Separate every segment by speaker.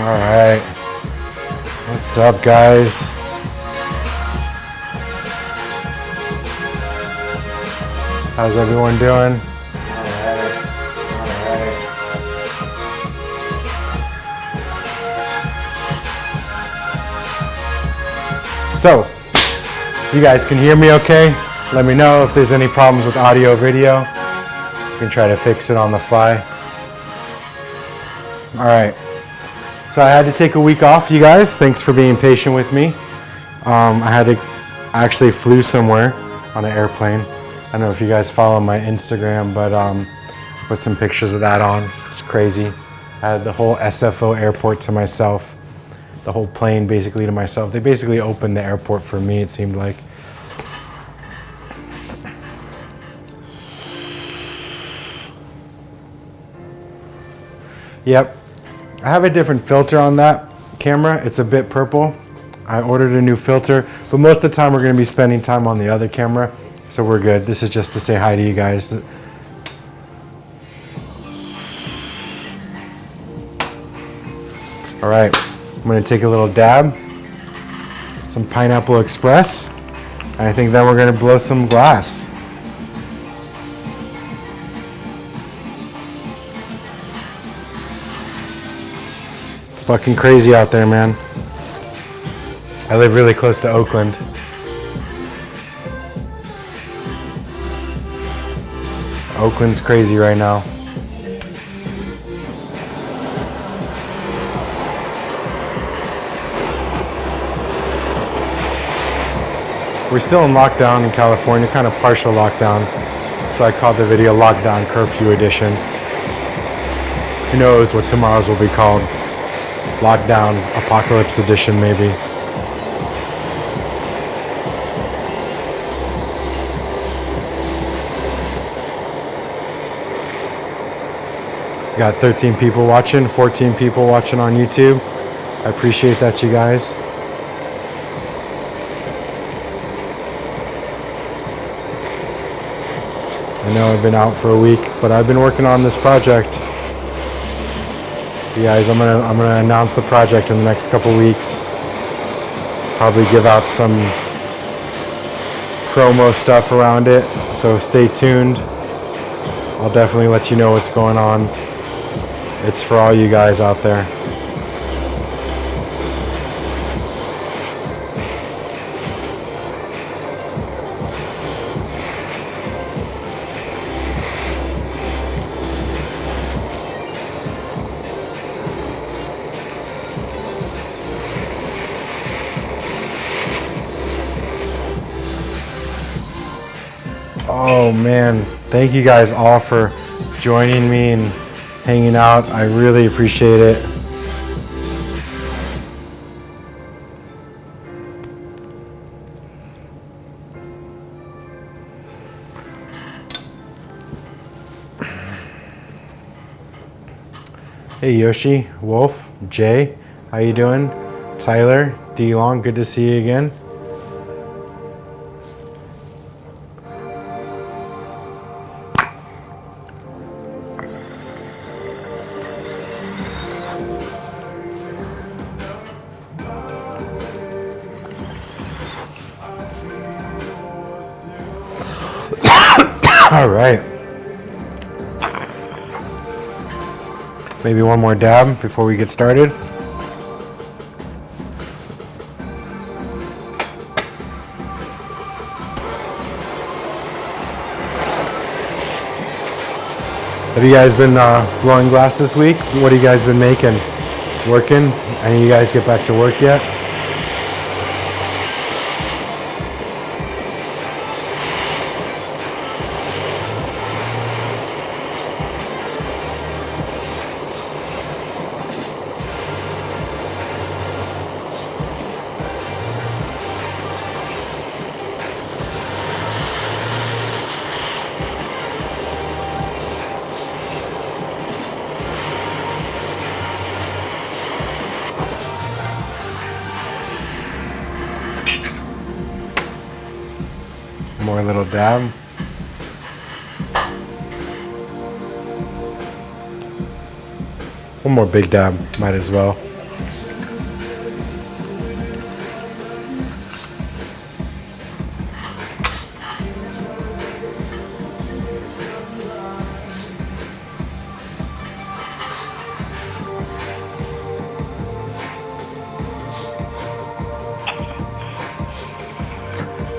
Speaker 1: Alright. What's up, guys? How's everyone doing? Alright. So, you guys can hear me okay? Let me know if there's any problems with audio or video. We can try to fix it on the fly. Alright. So I had to take a week off, you guys. Thanks for being patient with me. I actually flew somewhere on an airplane. I don't know if you guys follow my Instagram, but put some pictures of that on. It's crazy. I had the whole SFO airport to myself. The whole plane basically to myself. They basically opened the airport for me, it seemed like. Yep. I have a different filter on that camera. It's a bit purple. I ordered a new filter, but most of the time we're going to be spending time on the other camera, so we're good. This is just to say hi to you guys. All right, I'm going to take a little dab, some Pineapple Express, and I think then we're going to blow some glass. It's fucking crazy out there, man. I live really close to Oakland. Oakland's crazy right now. We're still in lockdown in California, kind of partial lockdown. So I called the video Lockdown Curfew Edition. Who knows what tomorrow's will be called? Lockdown Apocalypse Edition, maybe. Got 13 people watching, 14 people watching on YouTube. I appreciate that, you guys. I know I've been out for a week, but I've been working on this project. You guys, I'm gonna announce the project in the next couple weeks. Probably give out some promo stuff around it, so stay tuned. I'll definitely let you know what's going on. It's for all you guys out there. Oh man, thank you guys all for joining me and hanging out. I really appreciate it. Hey Yoshi, Wolf, Jay, how you doing? Tyler, D Long, good to see you again. All right. Maybe one more dab before we get started. Have you guys been blowing glass this week? What have you guys been making? Working? Any of you guys get back to work yet? More little dab. One more big dab, might as well.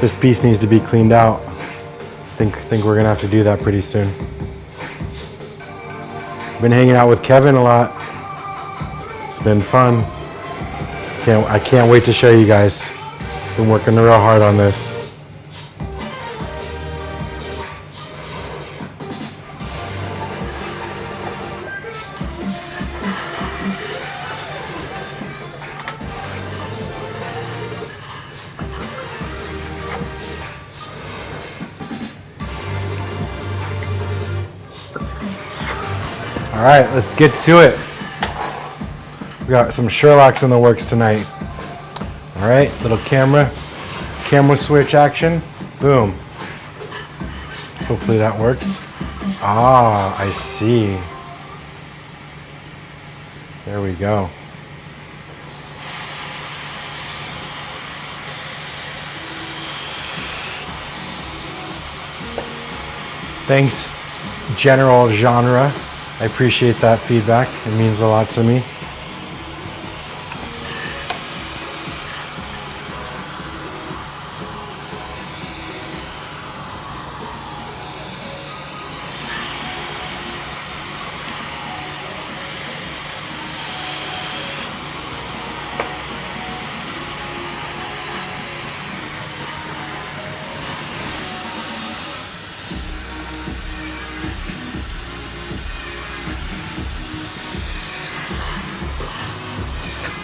Speaker 1: This piece needs to be cleaned out. Think we're gonna have to do that pretty soon. Been hanging out with Kevin a lot. It's been fun. I can't wait to show you guys. Been working real hard on this. All right, let's get to it. We got some Sherlocks in the works tonight. All right, little camera switch action. Boom. Hopefully that works. Ah, I see. There we go. Thanks, General Genre. I appreciate that feedback. It means a lot to me.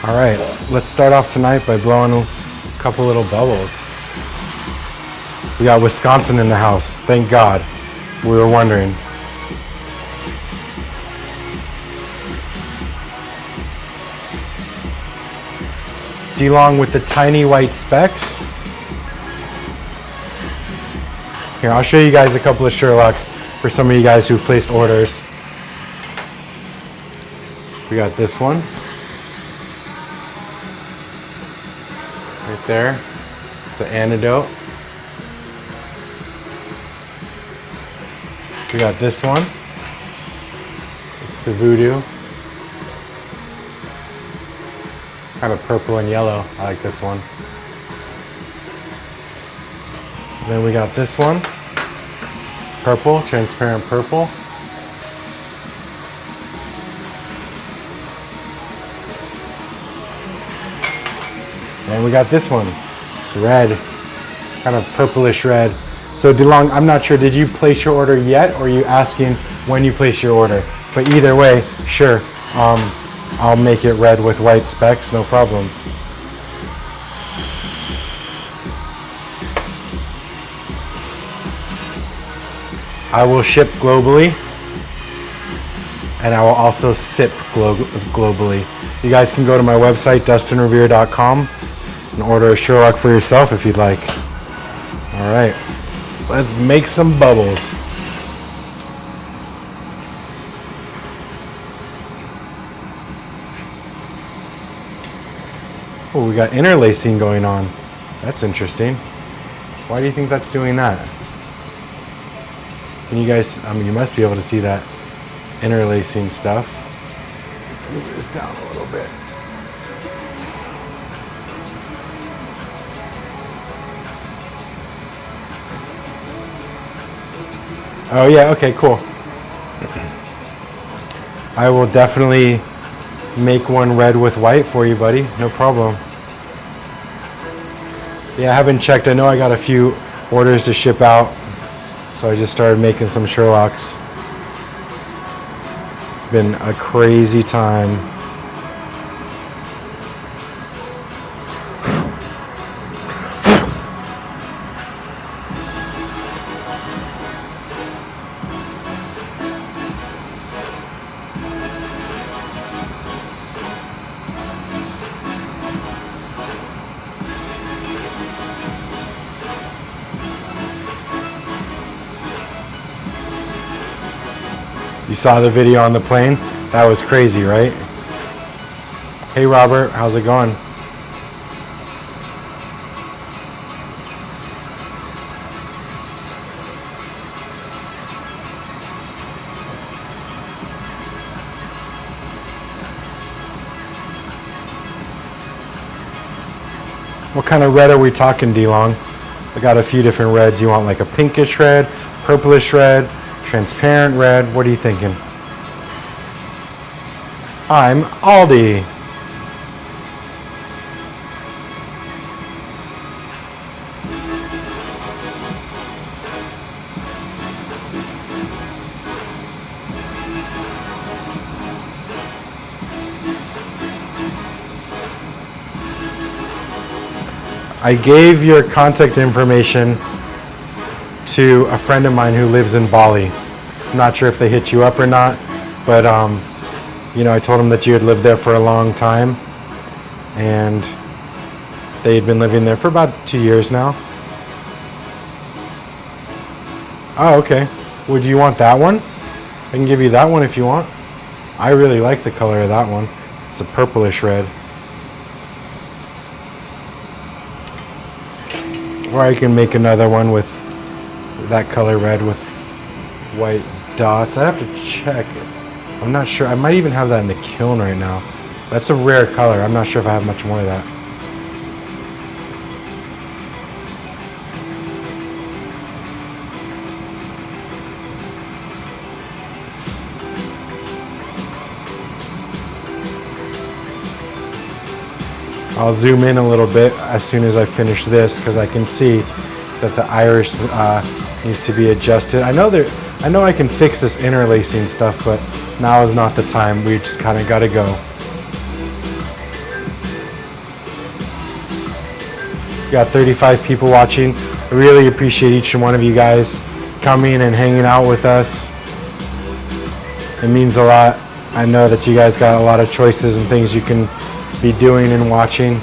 Speaker 1: All right, let's start off tonight by blowing a couple little bubbles. We got Wisconsin in the house, thank God. We were wondering. D-Long with the tiny white specks. Here, I'll show you guys a couple of Sherlocks for some of you guys who've placed orders. We got this one. Right there, it's the antidote. We got this one. It's the voodoo. Kind of purple and yellow. I like this one. And then we got this one. It's purple, transparent purple. And we got this one. It's red, kind of purplish red. So DeLong, I'm not sure, did you place your order yet, or are you asking when you place your order? But either way, sure, I'll make it red with white specks, no problem. I will ship globally, and I will also sip globally. You guys can go to my website, dustinrevere.com, and order a Sherlock for yourself if you'd like. All right, let's make some bubbles. Oh, we got interlacing going on. That's interesting. Why do you think that's doing that? Can you guys, I mean, you must be able to see that interlacing stuff. Let's move this down a little bit. Oh yeah, okay, cool. I will definitely make one red with white for you, buddy. No problem. Yeah, I haven't checked. I know I got a few orders to ship out, so I just started making some Sherlocks. It's been a crazy time. You saw the video on the plane? That was crazy, right? Hey Robert, how's it going? What kind of red are we talking, D-Long? I got a few different reds. You want like a pinkish red, purplish red, transparent red? What are you thinking? I'm Aldi. I gave your contact information to a friend of mine who lives in Bali. I'm not sure if they hit you up or not, but you know, I told them that you had lived there for a long time, and they had been living there for about 2 years now. Oh, okay. Would you want that one? I can give you that one if you want. I really like the color of that one. It's a purplish red. Or I can make another one with that color red with white dots. I'd have to check. I'm not sure. I might even have that in the kiln right now. That's a rare color. I'm not sure if I have much more of that. I'll zoom in a little bit as soon as I finish this because I can see that the iris needs to be adjusted. I know I can fix this interlacing stuff, but now is not the time. We just kind of got to go. We got 35 people watching. I really appreciate each and one of you guys coming and hanging out with us. It means a lot. I know that you guys got a lot of choices and things you can be doing and watching.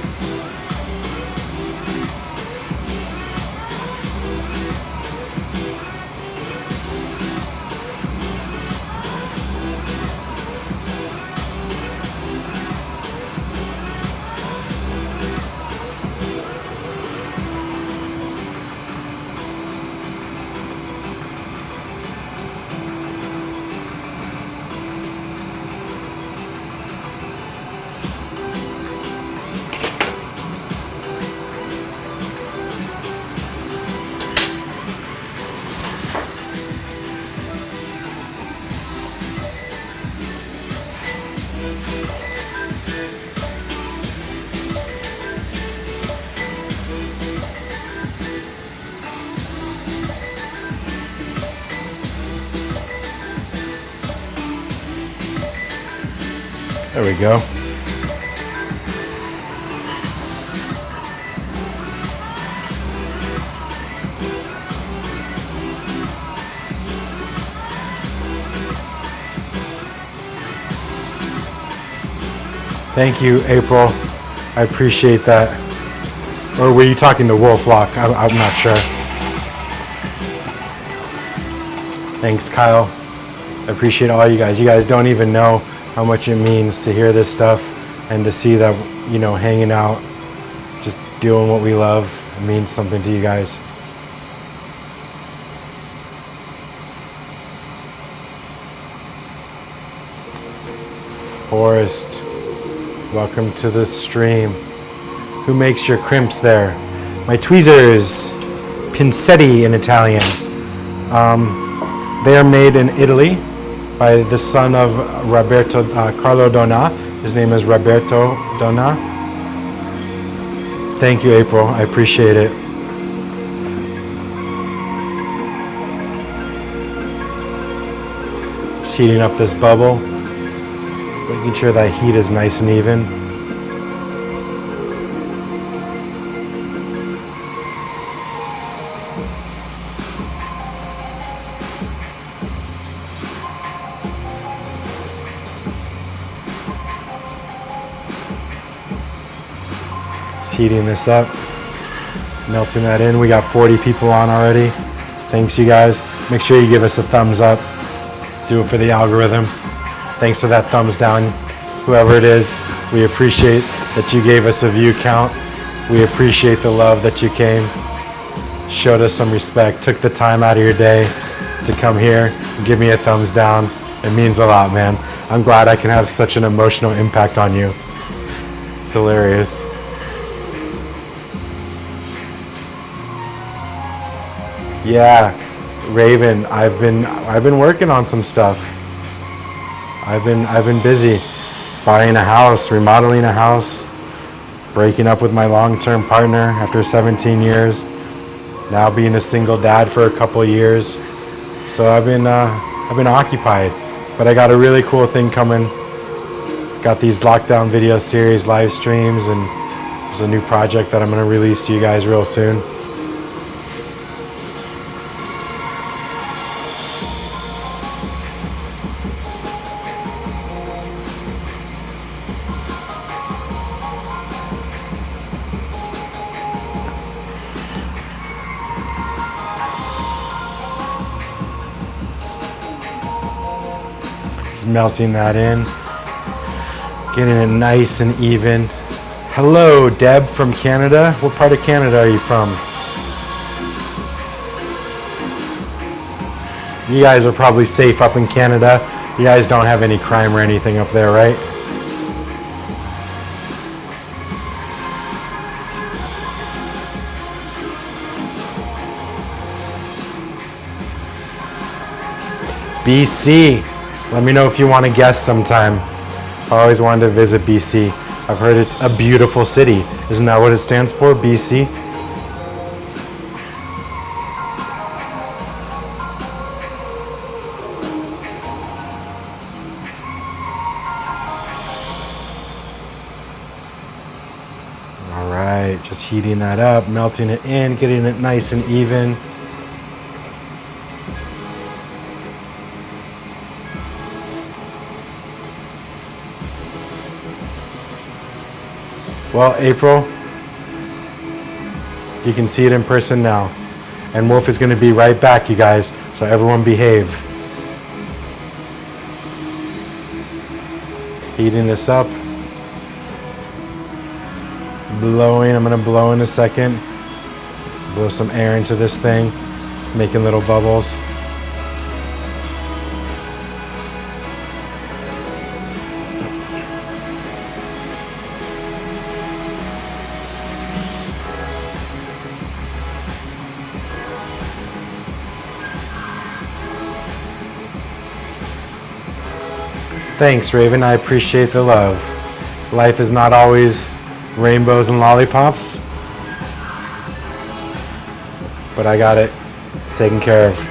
Speaker 1: There we go. Thank you, April. I appreciate that. Or were you talking to Wolf Lock? I'm not sure. Thanks, Kyle. I appreciate all you guys. You guys don't even know how much it means to hear this stuff and to see that, you know, hanging out, just doing what we love. It means something to you guys. Forrest, welcome to the stream. Who makes your crimps there? My tweezers, pincetti in Italian. They are made in Italy by the son of Roberto Carlo Donna. His name is Roberto Donna. Thank you, April. I appreciate it. Just heating up this bubble, making sure that heat is nice and even. Heating this up, melting that in. We got 40 people on already. Thanks, you guys. Make sure you give us a thumbs up. Do it for the algorithm. Thanks for that thumbs down, whoever it is. We appreciate that you gave us a view count. We appreciate the love that you came, showed us some respect, took the time out of your day to come here and give me a thumbs down. It means a lot, man. I'm glad I can have such an emotional impact on you. It's hilarious. Yeah, Raven, I've been working on some stuff. I've been busy buying a house, remodeling a house, breaking up with my long-term partner after 17 years. Now being a single dad for a couple of years. So I've been occupied, but I got a really cool thing coming. Got these lockdown video series, live streams, and there's a new project that I'm going to release to you guys real soon. Just melting that in. Getting it nice and even. Hello, Deb from Canada. What part of Canada are you from? You guys are probably safe up in Canada. You guys don't have any crime or anything up there, right? BC. Let me know if you want to guess sometime. I always wanted to visit BC. I've heard it's a beautiful city. Isn't that what it stands for, BC? All right, just heating that up, melting it in, getting it nice and even. Well, April, you can see it in person now. And Wolf is going to be right back, you guys, so everyone behave. Heating this up. Blowing, I'm going to blow in a second. Blow some air into this thing, making little bubbles. Thanks, Raven. I appreciate the love. Life is not always rainbows and lollipops, but I got it taken care of.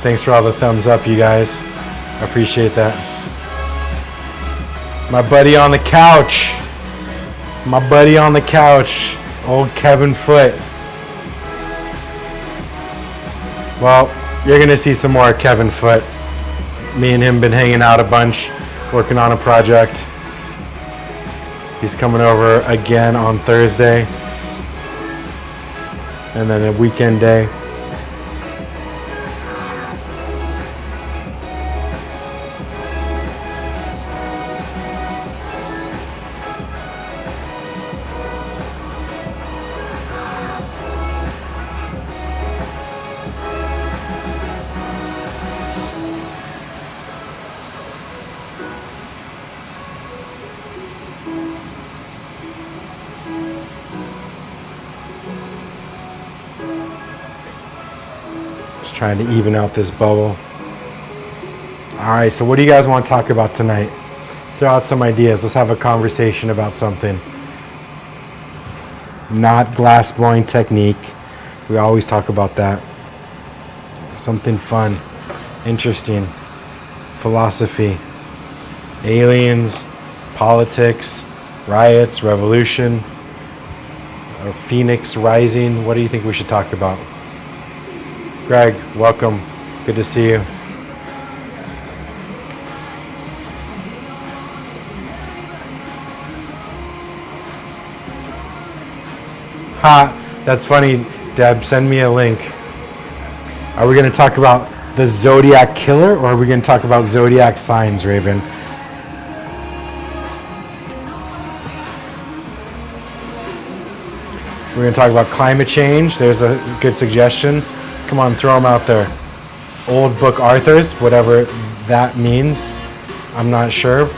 Speaker 1: Thanks for all the thumbs up, you guys. I appreciate that. My buddy on the couch. My buddy on the couch. Old Kevin Foote. Well, you're going to see some more Kevin Foote. Me and him been hanging out a bunch, working on a project. He's coming over again on Thursday. And then a weekend day. Trying to even out this bubble. All right, so what do you guys want to talk about tonight? Throw out some ideas. Let's have a conversation about something. Not glass blowing technique. We always talk about that. Something fun, interesting. Philosophy, aliens, politics, riots, revolution, or Phoenix rising. What do you think we should talk about? Greg, welcome. Good to see you. Ha, that's funny. Deb, send me a link. Are we going to talk about the Zodiac Killer, or are we going to talk about Zodiac signs, Raven? We're going to talk about climate change. There's a good suggestion. Come on, throw them out there. Old book authors, whatever that means. I'm not sure.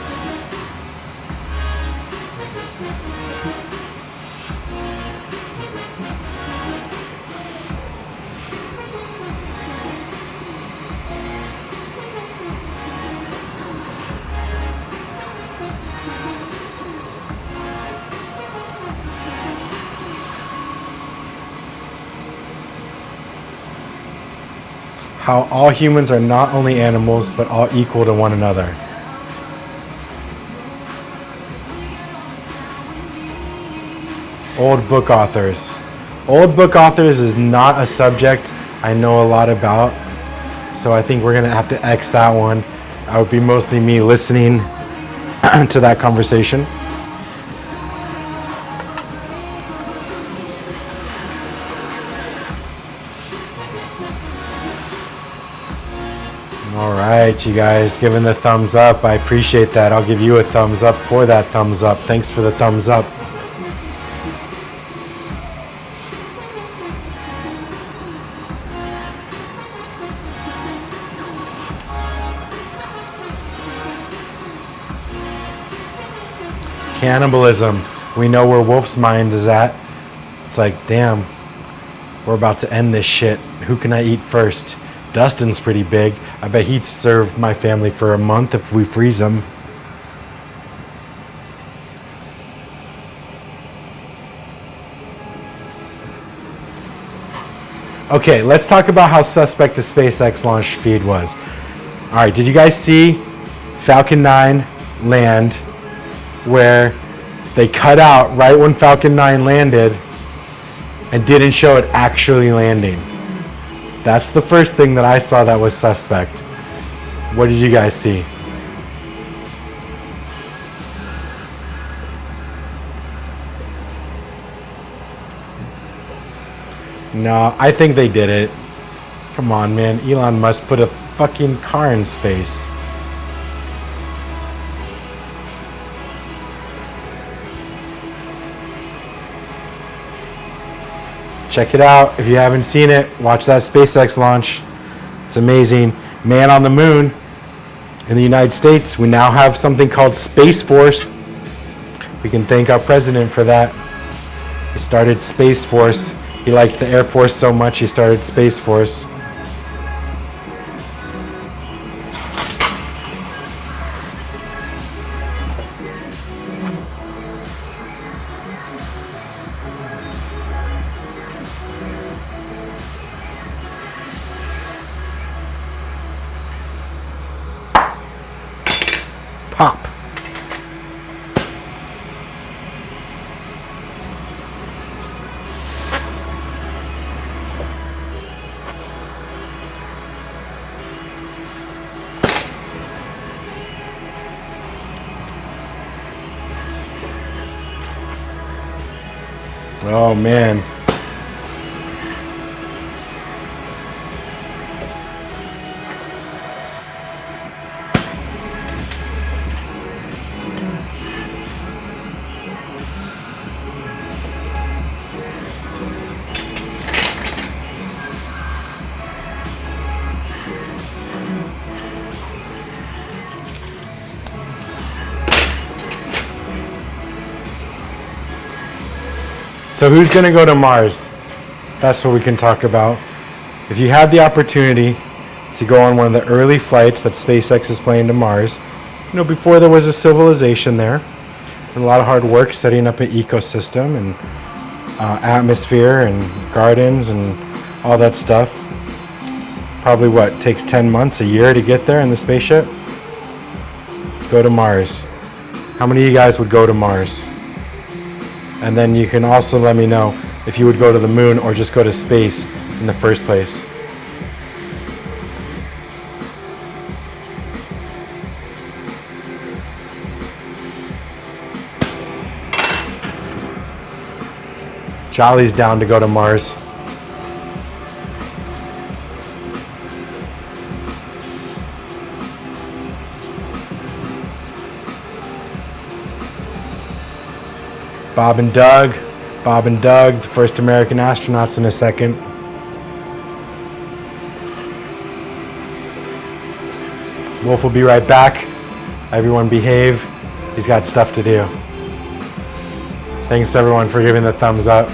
Speaker 1: How all humans are not only animals, but all equal to one another. Old book authors. Old book authors is not a subject I know a lot about, so I think we're going to have to X that one. I would be mostly me listening to that conversation. All right, you guys, giving the thumbs up. I appreciate that. I'll give you a thumbs up for that thumbs up. Thanks for the thumbs up. Cannibalism. We know where Wolf's mind is at. It's like, damn, we're about to end this shit. Who can I eat first? Dustin's pretty big. I bet he'd serve my family for a month if we freeze him. Okay, let's talk about how suspect the SpaceX launch feed was. All right, did you guys see Falcon 9 land where they cut out right when Falcon 9 landed and didn't show it actually landing? That's the first thing that I saw that was suspect. What did you guys see? No, I think they did it. Come on, man. Elon Musk put a fucking car in space. Check it out. If you haven't seen it, watch that SpaceX launch. It's amazing. Man on the moon. In the United States, we now have something called Space Force. We can thank our president for that. He started Space Force. He liked the Air Force so much, he started Space Force. Pop. Oh man. So who's going to go to Mars? That's what we can talk about. If you had the opportunity to go on one of the early flights that SpaceX is planning to Mars, you know, before there was a civilization there, and a lot of hard work setting up an ecosystem and atmosphere and gardens and all that stuff. Probably what, takes 10 months, a year to get there in the spaceship? Go to Mars. How many of you guys would go to Mars? And then you can also let me know if you would go to the moon or just go to space in the first place. Jolly's down to go to Mars. Bob and Doug. Bob and Doug, the first American astronauts in a second. Wolf will be right back. Everyone behave. He's got stuff to do. Thanks everyone for giving the thumbs up.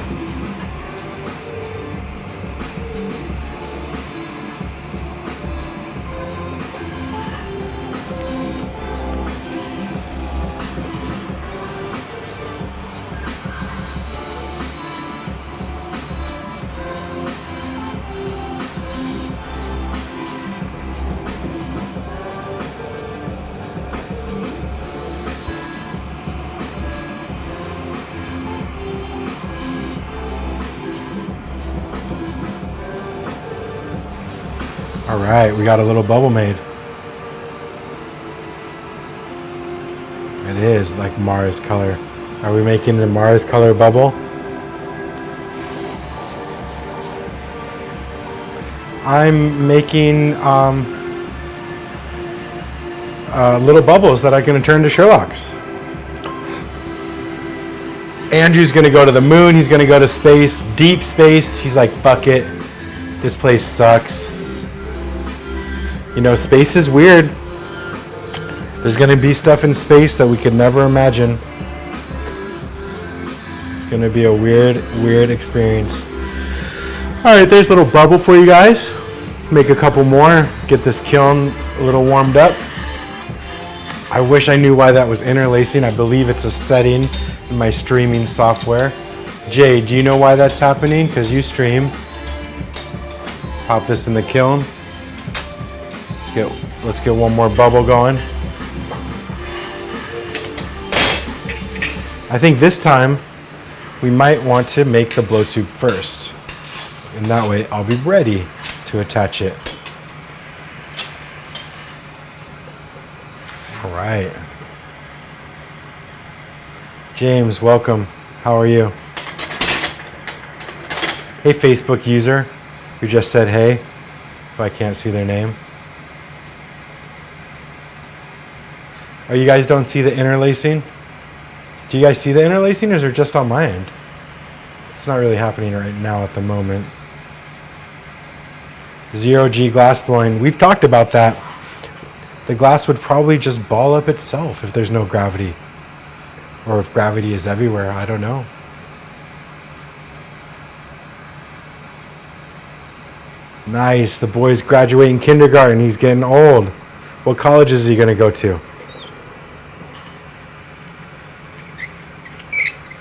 Speaker 1: All right, we got a little bubble made. It is like Mars color. Are we making the Mars color bubble? I'm making little bubbles that are going to turn to Sherlocks. Andrew's going to go to the moon. He's going to go to space, deep space. He's like, fuck it. This place sucks. You know, space is weird. There's going to be stuff in space that we could never imagine. It's going to be a weird, weird experience. All right, there's a little bubble for you guys. Make a couple more. Get this kiln a little warmed up. I wish I knew why that was interlacing. I believe it's a setting in my streaming software. Jay, do you know why that's happening? Because you stream. Pop this in the kiln. Let's get one more bubble going. I think this time we might want to make the blow tube first. And that way I'll be ready to attach it. All right. James, welcome. How are you? Hey, Facebook user who just said hey, if I can't see their name. Oh, you guys don't see the interlacing? Do you guys see the interlacing, or is it just on my end? It's not really happening right now at the moment. 0G glass blowing. We've talked about that. The glass would probably just ball up itself if there's no gravity. Or if gravity is everywhere, I don't know. Nice, the boy's graduating kindergarten. He's getting old. What college is he going to go to?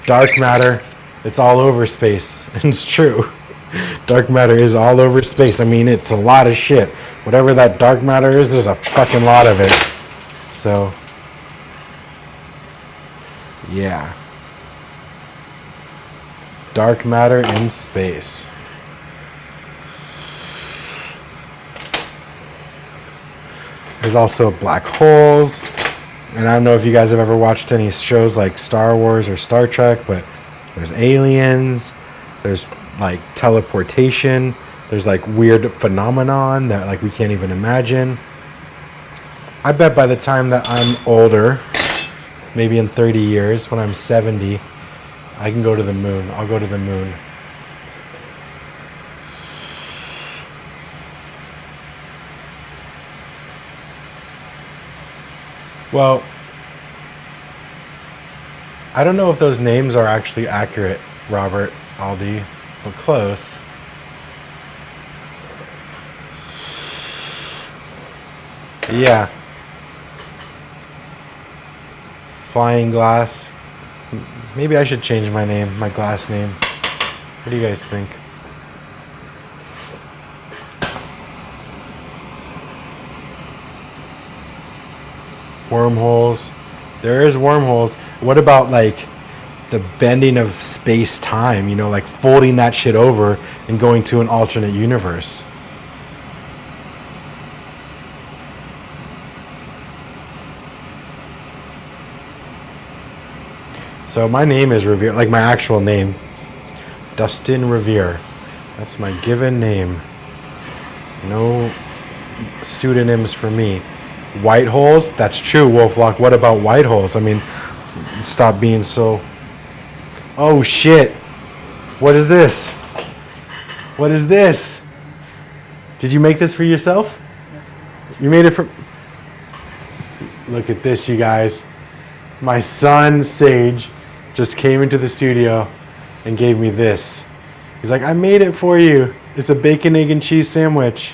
Speaker 1: Dark matter, it's all over space. It's true. Dark matter is all over space. I mean, it's a lot of shit. Whatever that dark matter is, there's a fucking lot of it. So, yeah. Dark matter in space. There's also black holes. And I don't know if you guys have ever watched any shows like Star Wars or Star Trek, but there's aliens, there's like teleportation, there's like weird phenomenon that like we can't even imagine. I bet by the time that I'm older, maybe in 30 years, when I'm 70, I can go to the moon. I'll go to the moon. Well, I don't know if those names are actually accurate, Robert, Aldi, but close. Yeah. Flying glass. Maybe I should change my name, my glass name. What do you guys think? Wormholes. There is wormholes. What about like the bending of space-time, you know, like folding that shit over and going to an alternate universe? So my name is Revere, like my actual name, Dustin Revere. That's my given name. No pseudonyms for me. White holes? That's true, Wolflock. What about white holes? I mean, stop being so Oh shit. What is this? What is this? Did you make this for yourself? You made it for... Look at this, you guys. My son, Sage, just came into the studio and gave me this. He's like, I made it for you. It's a bacon, egg, and cheese sandwich.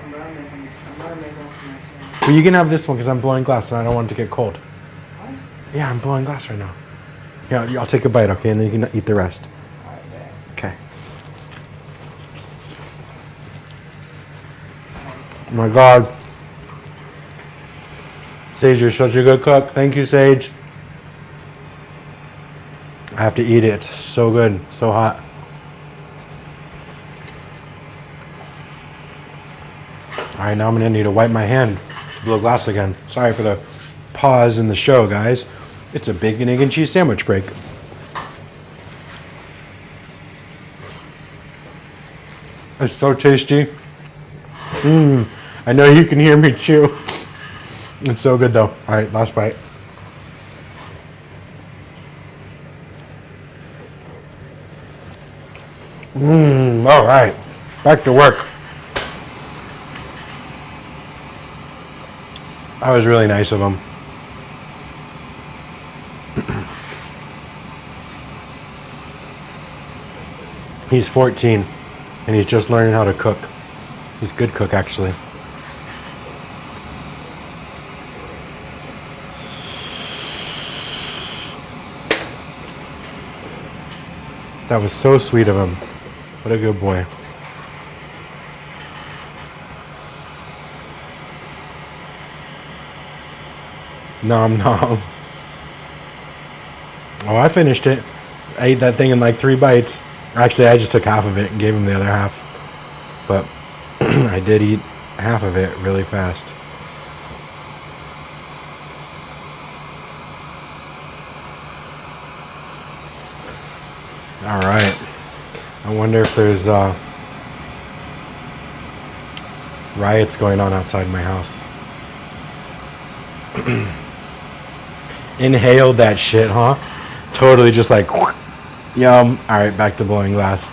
Speaker 2: I'm gonna make one for myself.
Speaker 1: Well, you can have this one because I'm blowing glass and I don't want it to get cold.
Speaker 2: What?
Speaker 1: Yeah, I'm blowing glass right now. Yeah, I'll take a bite, okay? And then you can eat the rest.
Speaker 2: Alright, yeah.
Speaker 1: Okay. Oh my God. Sage, you're such a good cook. Thank you, Sage. I have to eat it. It's so good. So hot. All right, now I'm going to need to wipe my hand. Blow glass again. Sorry for the pause in the show, guys. It's a bacon, egg, and cheese sandwich break. It's so tasty. I know you can hear me chew. It's so good though. All right, last bite. All right, back to work. That was really nice of him. He's 14 and he's just learning how to cook. He's a good cook, actually. That was so sweet of him. What a good boy. Nom nom. Oh, I finished it. I ate that thing in like 3 bites. Actually, I just took half of it and gave him the other half. But I did eat half of it really fast. All right. I wonder if there's riots going on outside my house. Inhaled that shit, huh? Totally just like, yum. All right, back to blowing glass.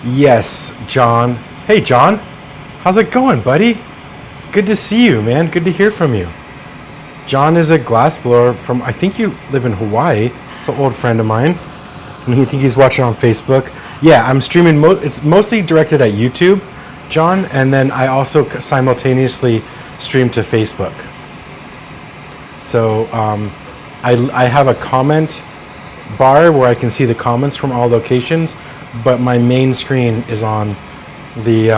Speaker 1: Yes, John. Hey, John. How's it going, buddy? Good to see you, man. Good to hear from you. John is a glassblower from, I think you live in Hawaii. It's an old friend of mine. And I think he's watching on Facebook. Yeah, I'm streaming, it's mostly directed at YouTube, John. And then I also simultaneously stream to Facebook. So I have a comment bar where I can see the comments from all locations. But my main screen is on the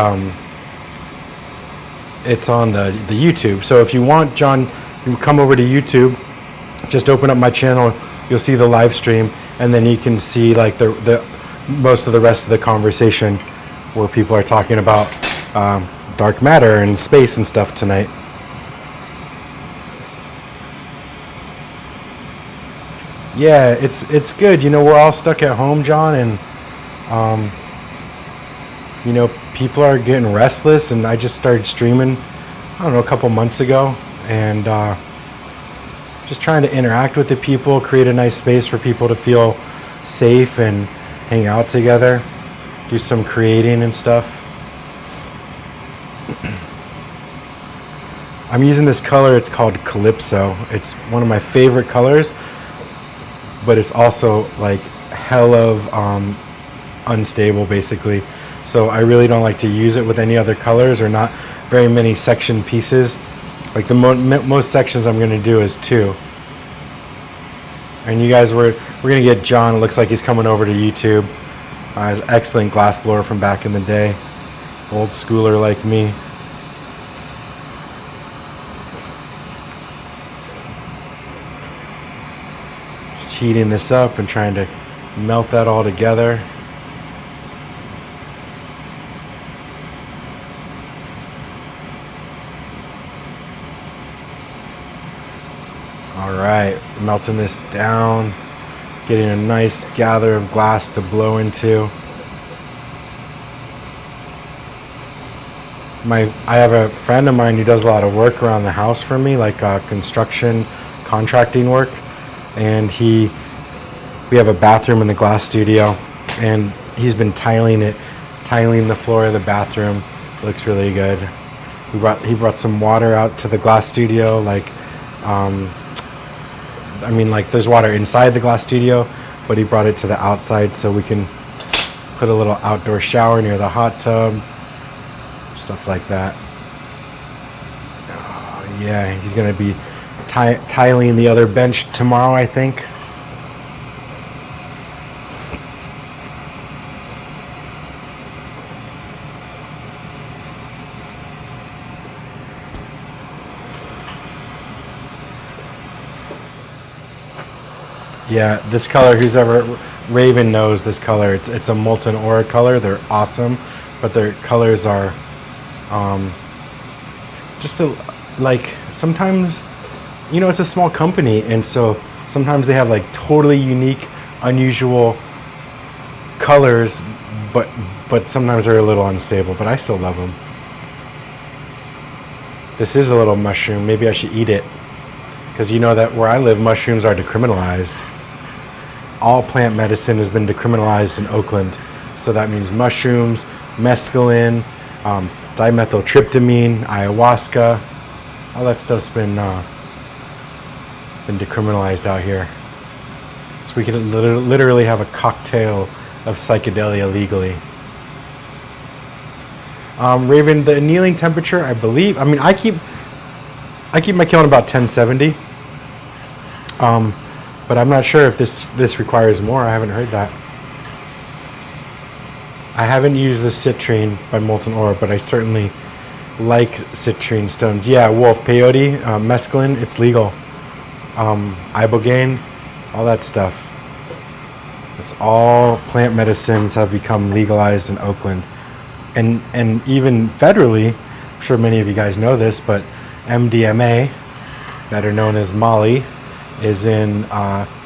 Speaker 1: it's on the YouTube. So if you want, John, you come over to YouTube, just open up my channel, you'll see the live stream, and then you can see like the most of the rest of the conversation where people are talking about dark matter and space and stuff tonight. Yeah, it's good. You know, we're all stuck at home, John, and you know, people are getting restless, and I just started streaming, I don't know, a couple months ago, and just trying to interact with the people, create a nice space for people to feel safe and hang out together, do some creating and stuff. I'm using this color, it's called Calypso. It's one of my favorite colors, but it's also like hell of unstable, basically. So I really don't like to use it with any other colors, or not very many section pieces. Like the most sections I'm going to do is 2. And you guys, we're going to get John. It looks like he's coming over to YouTube. He's an excellent glassblower from back in the day. Old schooler like me. heating this up and trying to melt that all together. All right, melting this down, getting a nice gather of glass to blow into. I have a friend of mine who does a lot of work around the house for me, like construction contracting work, and we have a bathroom in the glass studio, and he's been tiling the floor of the bathroom. It looks really good. He brought some water out to the glass studio, like there's water inside the glass studio, but he brought it to the outside so we can put a little outdoor shower near the hot tub, stuff like that. Oh, yeah, he's gonna be tiling the other bench tomorrow, I think. Yeah, this color, who's ever Raven knows this color. It's a molten ore color. They're awesome, but their colors are like sometimes, it's a small company, and so sometimes they have like totally unique, unusual colors, but sometimes they're a little unstable, but I still love them. This is a little mushroom. Maybe I should eat it, because you know that where I live, mushrooms are decriminalized. All plant medicine has been decriminalized in Oakland. So that means mushrooms, mescaline, dimethyltryptamine, ayahuasca, all that stuff's been decriminalized out here. So we can literally have a cocktail of psychedelia legally. Raven, the annealing temperature, I believe, I keep my kiln about 1070. But I'm not sure if this requires more. I haven't heard that. I haven't used the citrine by Molten Ore, but I certainly like citrine stones. Yeah, wolf, peyote, mescaline, it's legal. Ibogaine, all that stuff. It's all plant medicines have become legalized in Oakland. And even federally, I'm sure many of you guys know this, but MDMA, better known as Molly, is in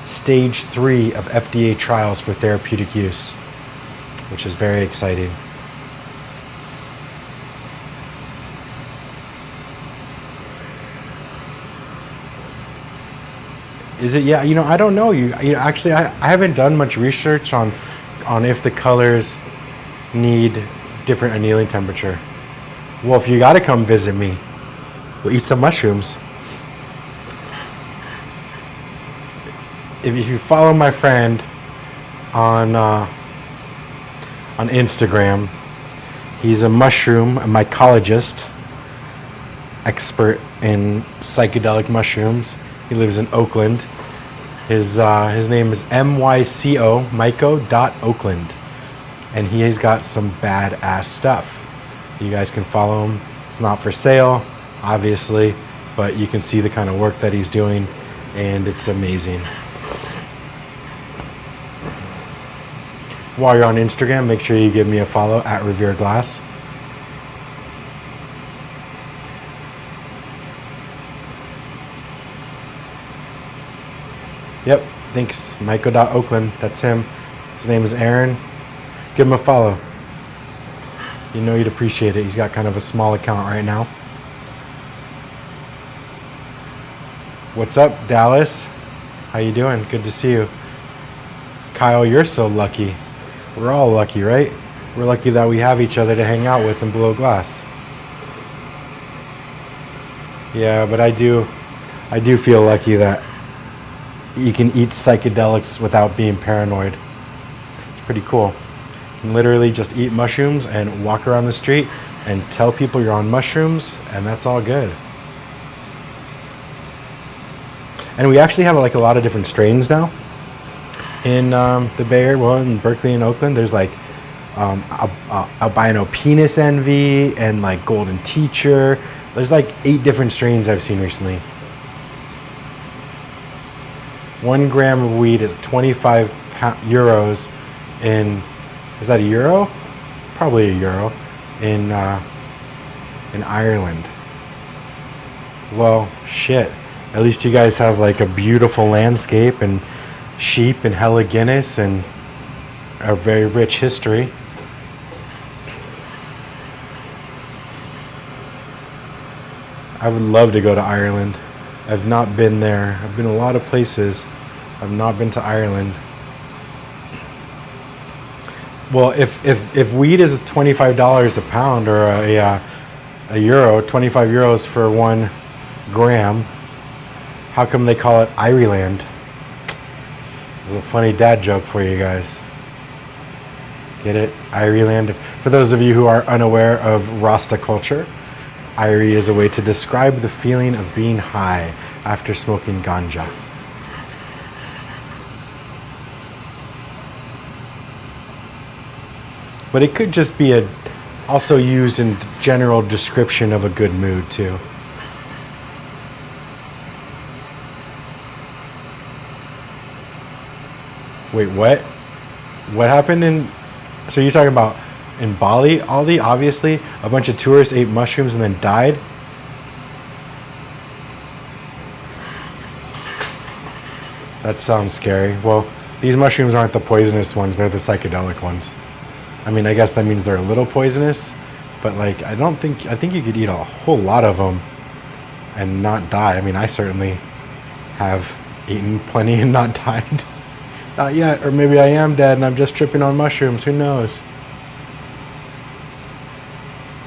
Speaker 1: stage 3 of FDA trials for therapeutic use, which is very exciting. Is it? Yeah, I don't know. Actually, I haven't done much research on if the colors need different annealing temperature. Well, if you got to come visit me, we'll eat some mushrooms. If you follow my friend on Instagram, he's a mycologist, expert in psychedelic mushrooms. He lives in Oakland. His name is myco.oakland, and he has got some badass stuff. You guys can follow him. It's not for sale, obviously, but you can see the kind of work that he's doing, and it's amazing. While you're on Instagram, make sure you give me a follow at Revere Glass. Yep, thanks. Myco.Oakland, that's him. His name is Aaron. Give him a follow. You know you'd appreciate it. He's got kind of a small account right now. What's up, Dallas? How you doing? Good to see you. Kyle, you're so lucky. We're all lucky, right? We're lucky that we have each other to hang out with and blow glass. Yeah, but I do feel lucky that you can eat psychedelics without being paranoid. It's pretty cool. You can literally just eat mushrooms and walk around the street and tell people you're on mushrooms, and that's all good. And we actually have like a lot of different strains now. In the Bay Area, well, in Berkeley and Oakland, there's like albino penis envy and like golden teacher. There's like 8 different strains I've seen recently. 1 gram of weed is 25 euros in, is that a euro? Probably a euro in Ireland. Well, shit. At least you guys have like a beautiful landscape and sheep and hella Guinness and a very rich history. I would love to go to Ireland. I've not been there. I've been a lot of places. I've not been to Ireland. Well, if weed is $25 a pound or a euro, 25 euros for 1 gram, how come they call it Ireland? It's a funny dad joke for you guys. Get it? Ireland. For those of you who are unaware of Rasta culture, Irie is a way to describe the feeling of being high after smoking ganja. But it could just be also used in general description of a good mood too. Wait, what? What happened in... So you're talking about in Bali? Aldi, obviously, a bunch of tourists ate mushrooms and then died? That sounds scary. Well, these mushrooms aren't the poisonous ones, they're the psychedelic ones. I mean, I guess that means they're a little poisonous, but like, I think you could eat a whole lot of them and not die. I mean, I certainly have eaten plenty and not died. Not yet, or maybe I am dead and I'm just tripping on mushrooms, who knows?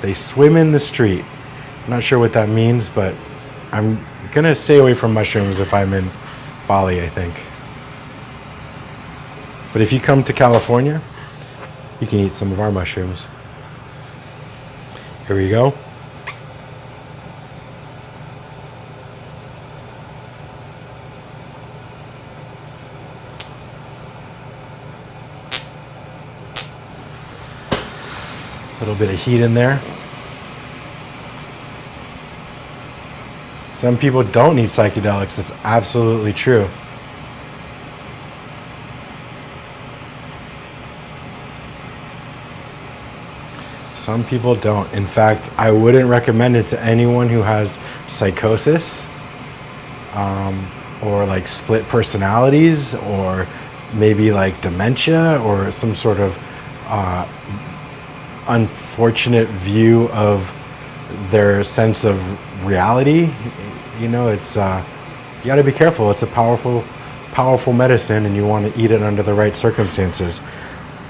Speaker 1: They swim in the street. I'm not sure what that means, but I'm gonna stay away from mushrooms if I'm in Bali, I think. But if you come to California, you can eat some of our mushrooms. Here we go. A little bit of heat in there. Some people don't need psychedelics. That's absolutely true. Some people don't. In fact, I wouldn't recommend it to anyone who has psychosis, or like split personalities, or maybe like dementia, or some sort of unfortunate view of their sense of reality. You know, it's you got to be careful. It's a powerful medicine, and you want to eat it under the right circumstances.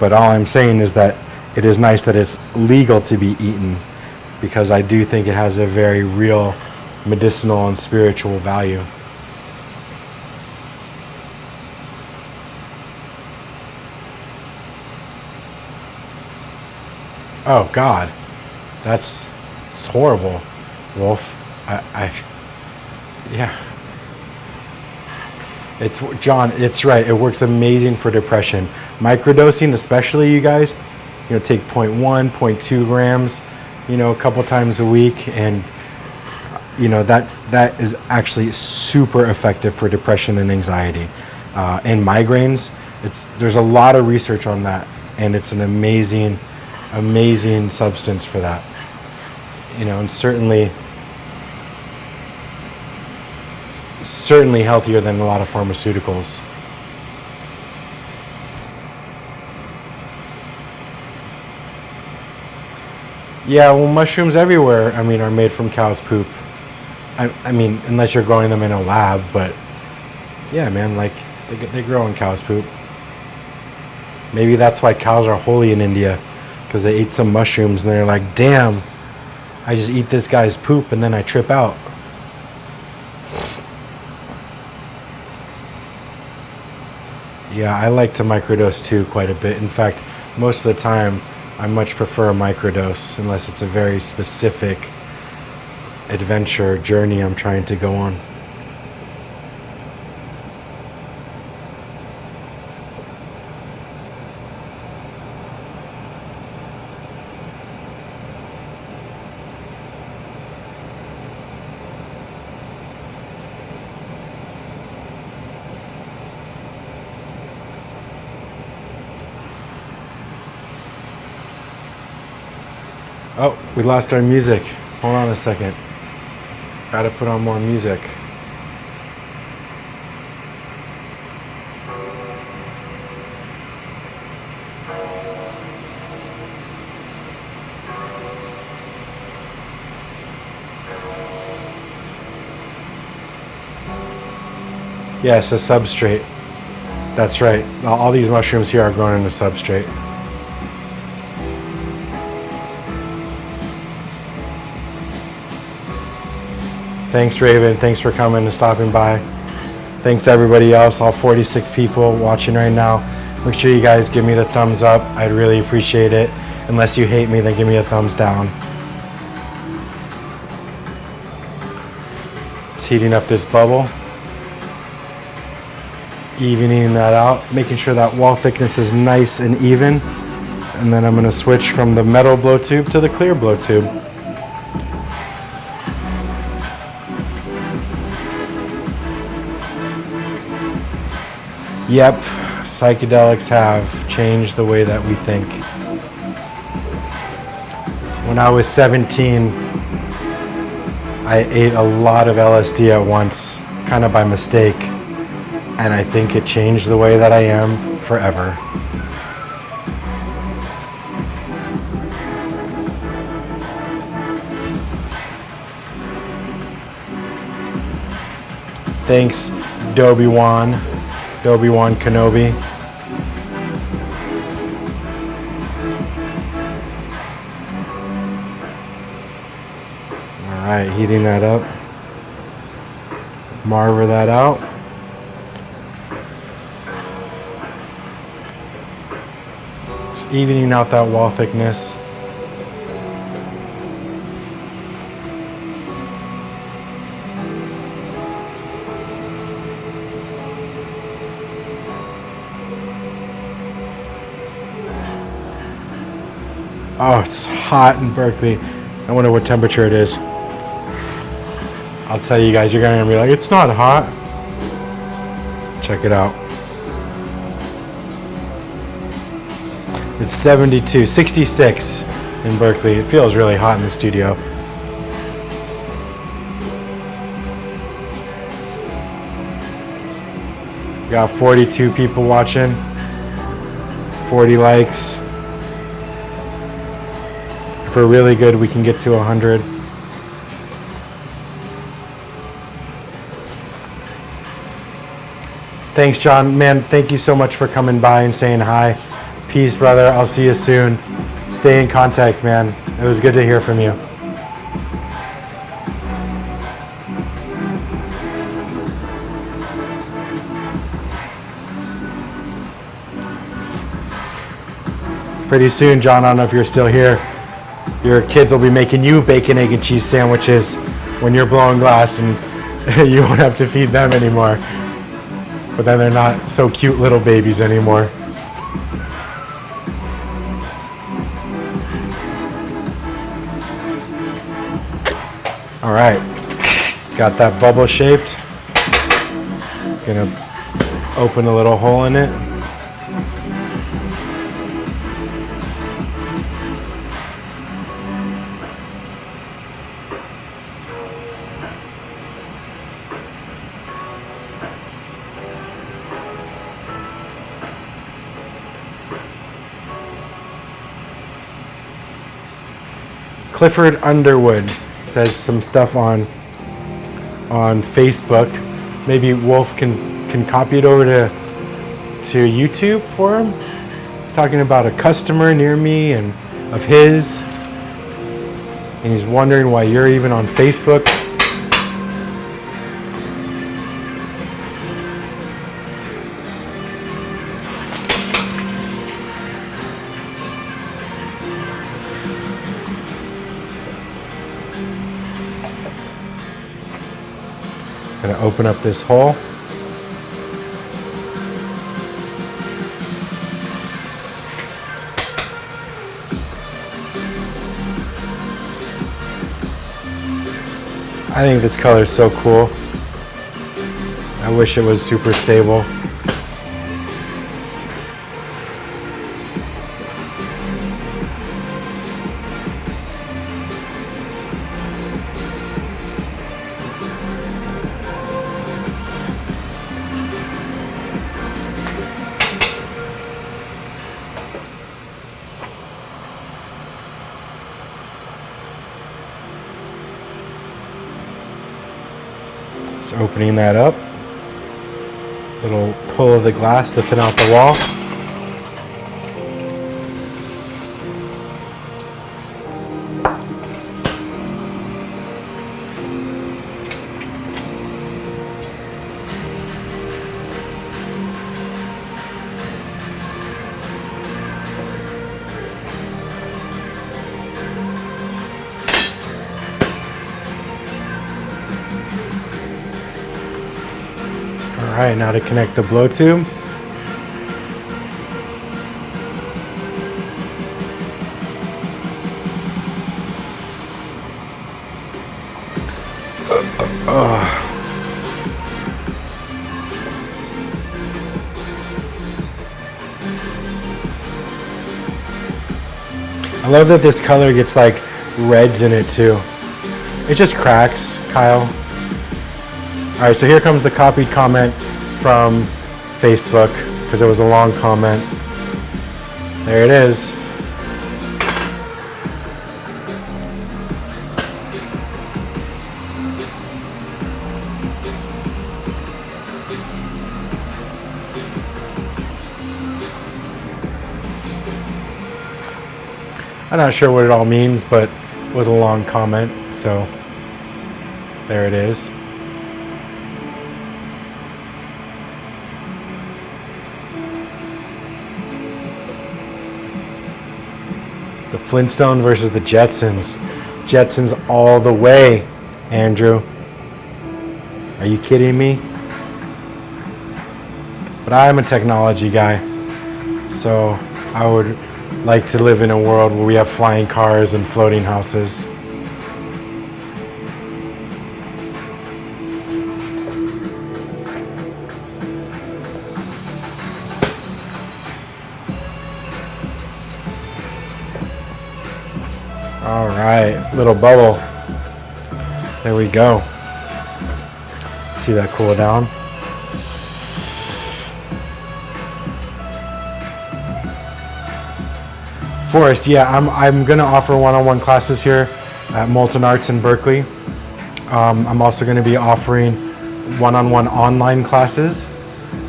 Speaker 1: But all I'm saying is that it is nice that it's legal to be eaten, because I do think it has a very real medicinal and spiritual value. Oh God, it's horrible, Wolf. Yeah. It's John. It's right. It works amazing for depression. Microdosing, especially, you guys. You know, take 0.1, 0.2 grams. You know, a couple times a week, and you know that is actually super effective for depression and anxiety, and migraines. There's a lot of research on that, and it's an amazing substance for that. You know, and certainly healthier than a lot of pharmaceuticals. Yeah, well, mushrooms everywhere, I mean, are made from cow's poop. I mean, unless you're growing them in a lab, but yeah, man, like, they grow in cow's poop. Maybe that's why cows are holy in India, because they ate some mushrooms and they're like, damn, I just eat this guy's poop and then I trip out. Yeah, I like to microdose too quite a bit. In fact, most of the time, I much prefer a microdose unless it's a very specific adventure journey I'm trying to go on. Oh, we lost our music. Hold on a second. Gotta put on more music. Yes, a substrate. That's right. All these mushrooms here are grown in a substrate. Thanks, Raven. Thanks for coming and stopping by. Thanks to everybody else, all 46 people watching right now. Make sure you guys give me the thumbs up. I'd really appreciate it. Unless you hate me, then give me a thumbs down. Just heating up this bubble. Evening that out, making sure that wall thickness is nice and even. And then I'm going to switch from the metal blow tube to the clear blow tube. Yep, psychedelics have changed the way that we think. When I was 17, I ate a lot of LSD at once, kind of by mistake. And I think it changed the way that I am forever. Thanks, Dobi-Wan Kenobi. All right, heating that up. Marver that out. Just evening out that wall thickness. Oh, it's hot in Berkeley. I wonder what temperature it is. I'll tell you guys, you're gonna be like, it's not hot. Check it out. It's 72, 66 in Berkeley. It feels really hot in the studio. Got 42 people watching, 40 likes. If we're really good, we can get to 100. Thanks, John. Man, thank you so much for coming by and saying hi. Peace, brother. I'll see you soon. Stay in contact, man. It was good to hear from you. Pretty soon, John, I don't know if you're still here, your kids will be making you bacon, egg, and cheese sandwiches when you're blowing glass, and you won't have to feed them anymore. But then they're not so cute little babies anymore. All right, got that bubble shaped. Gonna open a little hole in it. Clifford Underwood says some stuff on Facebook. Maybe Wolf can copy it over to YouTube for him. He's talking about a customer near me and of his, and he's wondering why you're even on Facebook. Gonna open up this hole. I think this color is so cool. I wish it was super stable. Just opening that up. Little pull of the glass to thin out the wall. Alright, now to connect the blow tube. I love that this color gets like reds in it too. It just cracks, Kyle. All right, so here comes the copied comment from Facebook because it was a long comment. There it is. I'm not sure what it all means, but it was a long comment, so there it is. The Flintstone versus the Jetsons. Jetsons all the way, Andrew. Are you kidding me? But I'm a technology guy, so I would like to live in a world where we have flying cars and floating houses. All right, little bubble. There we go. See that cool down? Forrest, yeah, I'm gonna offer one-on-one classes here at Molten Arts in Berkeley. I'm also gonna be offering one-on-one online classes.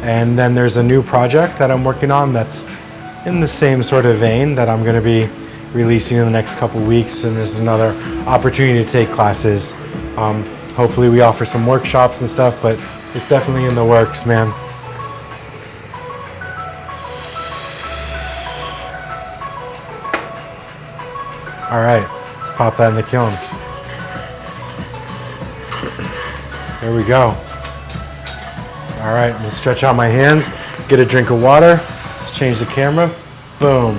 Speaker 1: And then there's a new project that I'm working on that's in the same sort of vein that I'm gonna be releasing in the next couple weeks, and there's another opportunity to take classes. Hopefully we offer some workshops and stuff, but it's definitely in the works, man. All right, let's pop that in the kiln. There we go. All right, let's stretch out my hands, get a drink of water, let's change the camera, boom.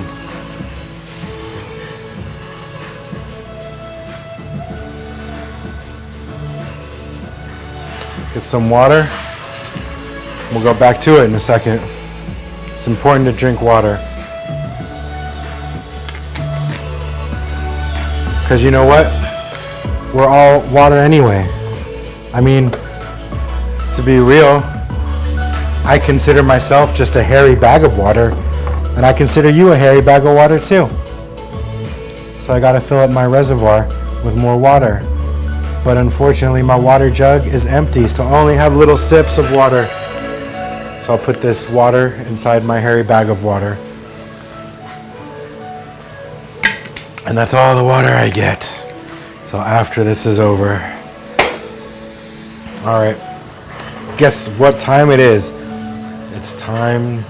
Speaker 1: Get some water. We'll go back to it in a second. It's important to drink water. Because you know what? We're all water anyway. I mean, to be real, I consider myself just a hairy bag of water, and I consider you a hairy bag of water too. So I gotta fill up my reservoir with more water. But unfortunately, my water jug is empty, so I only have little sips of water. So I'll put this water inside my hairy bag of water. And that's all the water I get. So after this is over. All right. Guess what time it is? It's time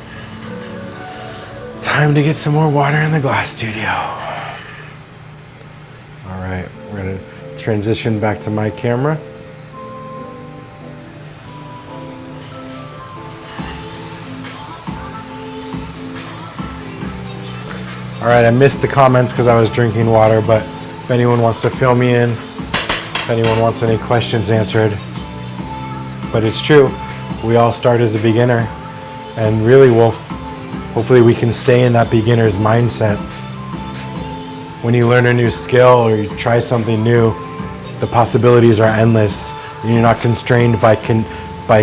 Speaker 1: to get some more water in the glass studio. All right, we're gonna transition back to my camera. All right, I missed the comments because I was drinking water, but if anyone wants to fill me in, if anyone wants any questions answered. But it's true, we all start as a beginner, and really hopefully we can stay in that beginner's mindset. When you learn a new skill or you try something new, the possibilities are endless. You're not constrained by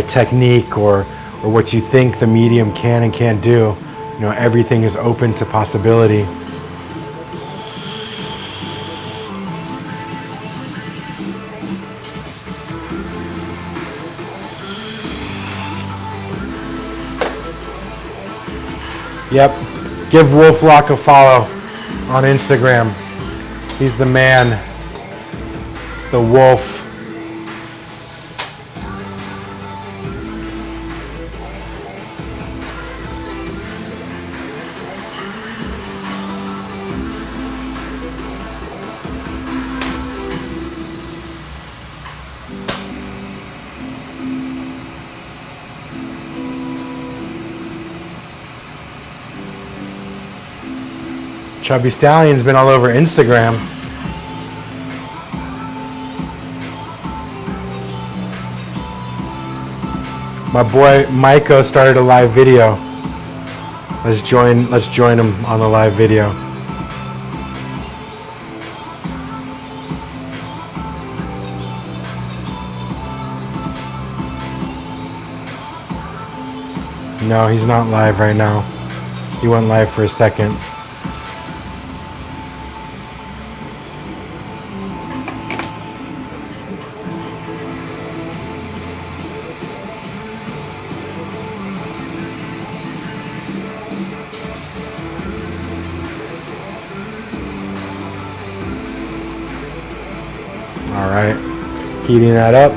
Speaker 1: technique or what you think the medium can and can't do. You know, everything is open to possibility. Yep. Give Wolflock a follow on Instagram. He's the man. The wolf. Chubby Stallion's been all over Instagram. My boy Maiko started a live video. Let's join him on the live video. No, he's not live right now. He went live for a second. All right, heating that up.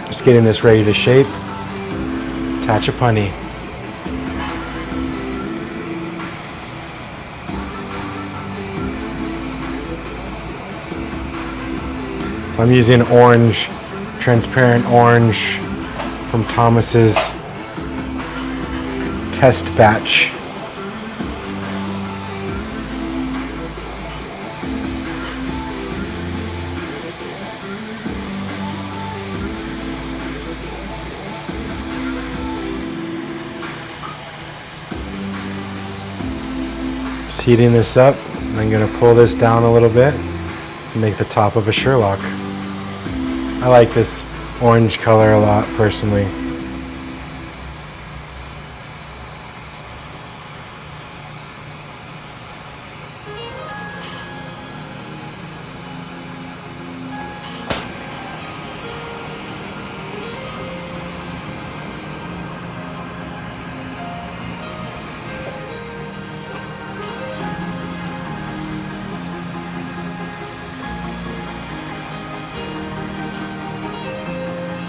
Speaker 1: Just getting this ready to shape. Attach a punny. I'm using orange, transparent orange from Thomas's test batch. Just heating this up, and I'm going to pull this down a little bit and make the top of a Sherlock. I like this orange color a lot, personally.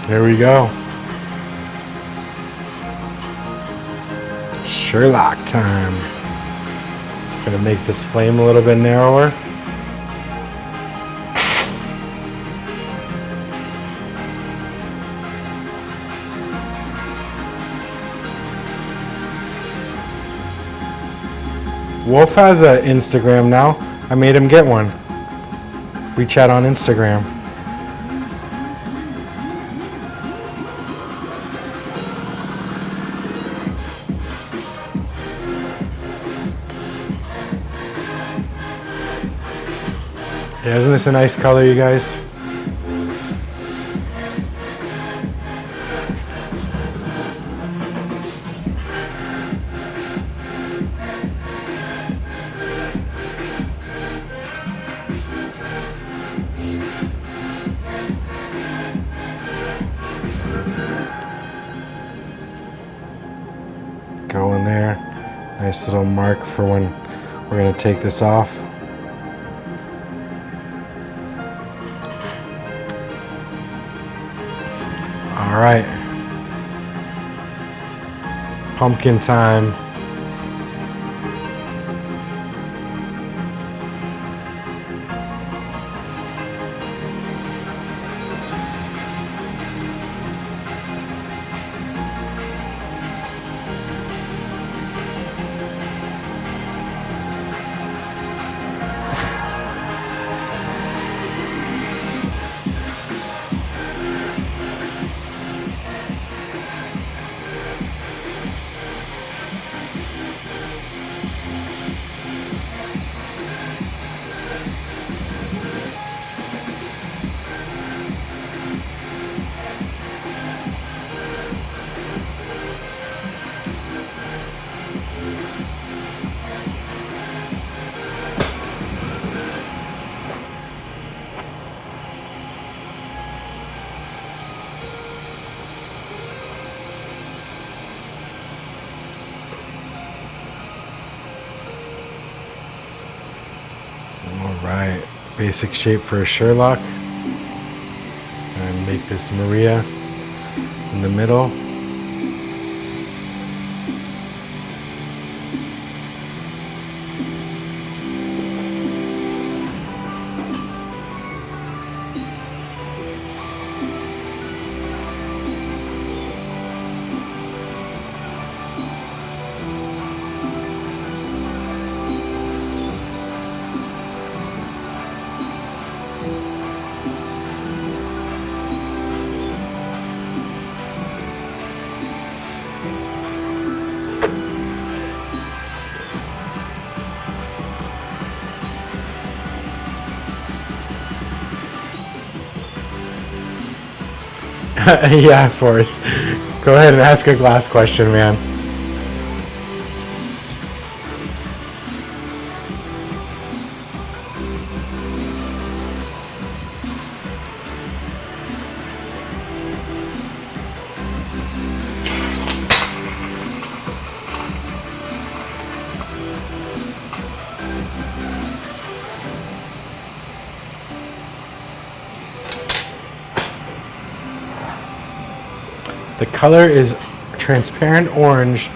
Speaker 1: There we go. Sherlock time. Gonna make this flame a little bit narrower. Wolf has an Instagram now. I made him get one. We chat on Instagram. Yeah, isn't this a nice color, you guys? Go in there. Nice little mark for when we're going to take this off. All right, pumpkin time. All right, basic shape for a Sherlock. And make this Maria in the middle. Yeah, Forrest. Go ahead and ask a glass question, man. The color is transparent orange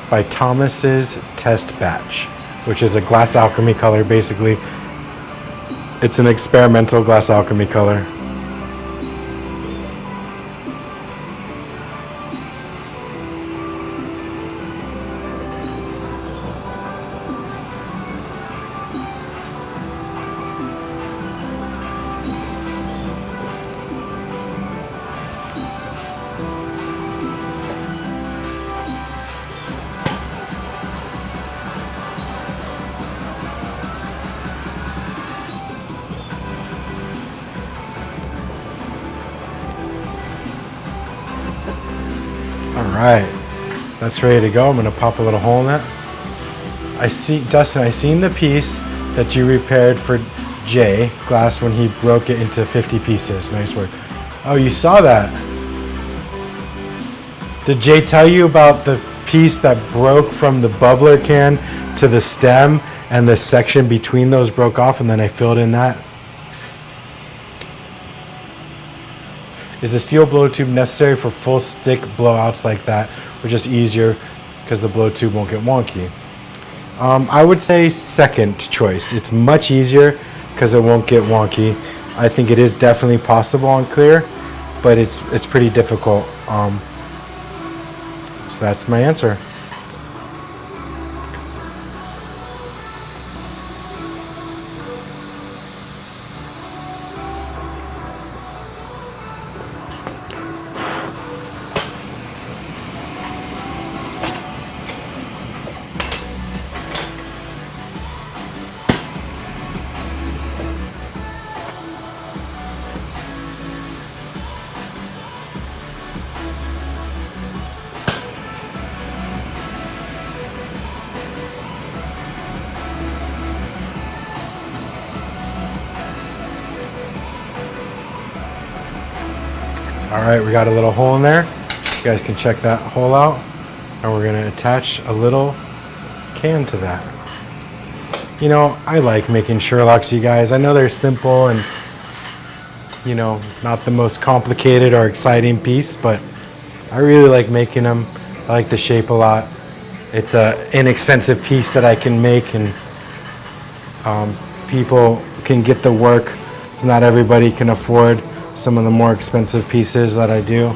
Speaker 1: by Thomas's Test Batch, which is a glass alchemy color. Basically, it's an experimental glass alchemy color. Alright, that's ready to go. I'm going to pop a little hole in that. Dustin, I seen the piece that you repaired for Jay Glass when he broke it into 50 pieces. Nice work. Oh, you saw that. Did Jay tell you about the piece that broke from the bubbler can to the stem and the section between those broke off and then I filled in that? Is the steel blow tube necessary for full stick blowouts like that, or just easier because the blow tube won't get wonky? I would say second choice. It's much easier because it won't get wonky. I think it is definitely possible on clear, but it's pretty difficult. So that's my answer. All right, we got a little hole in there. You guys can check that hole out. And we're gonna attach a little can to that. You know, I like making Sherlocks, you guys. I know they're simple and, you know, not the most complicated or exciting piece, but I really like making them. I like the shape a lot. It's an inexpensive piece that I can make, and people can get the work, because not everybody can afford some of the more expensive pieces that I do.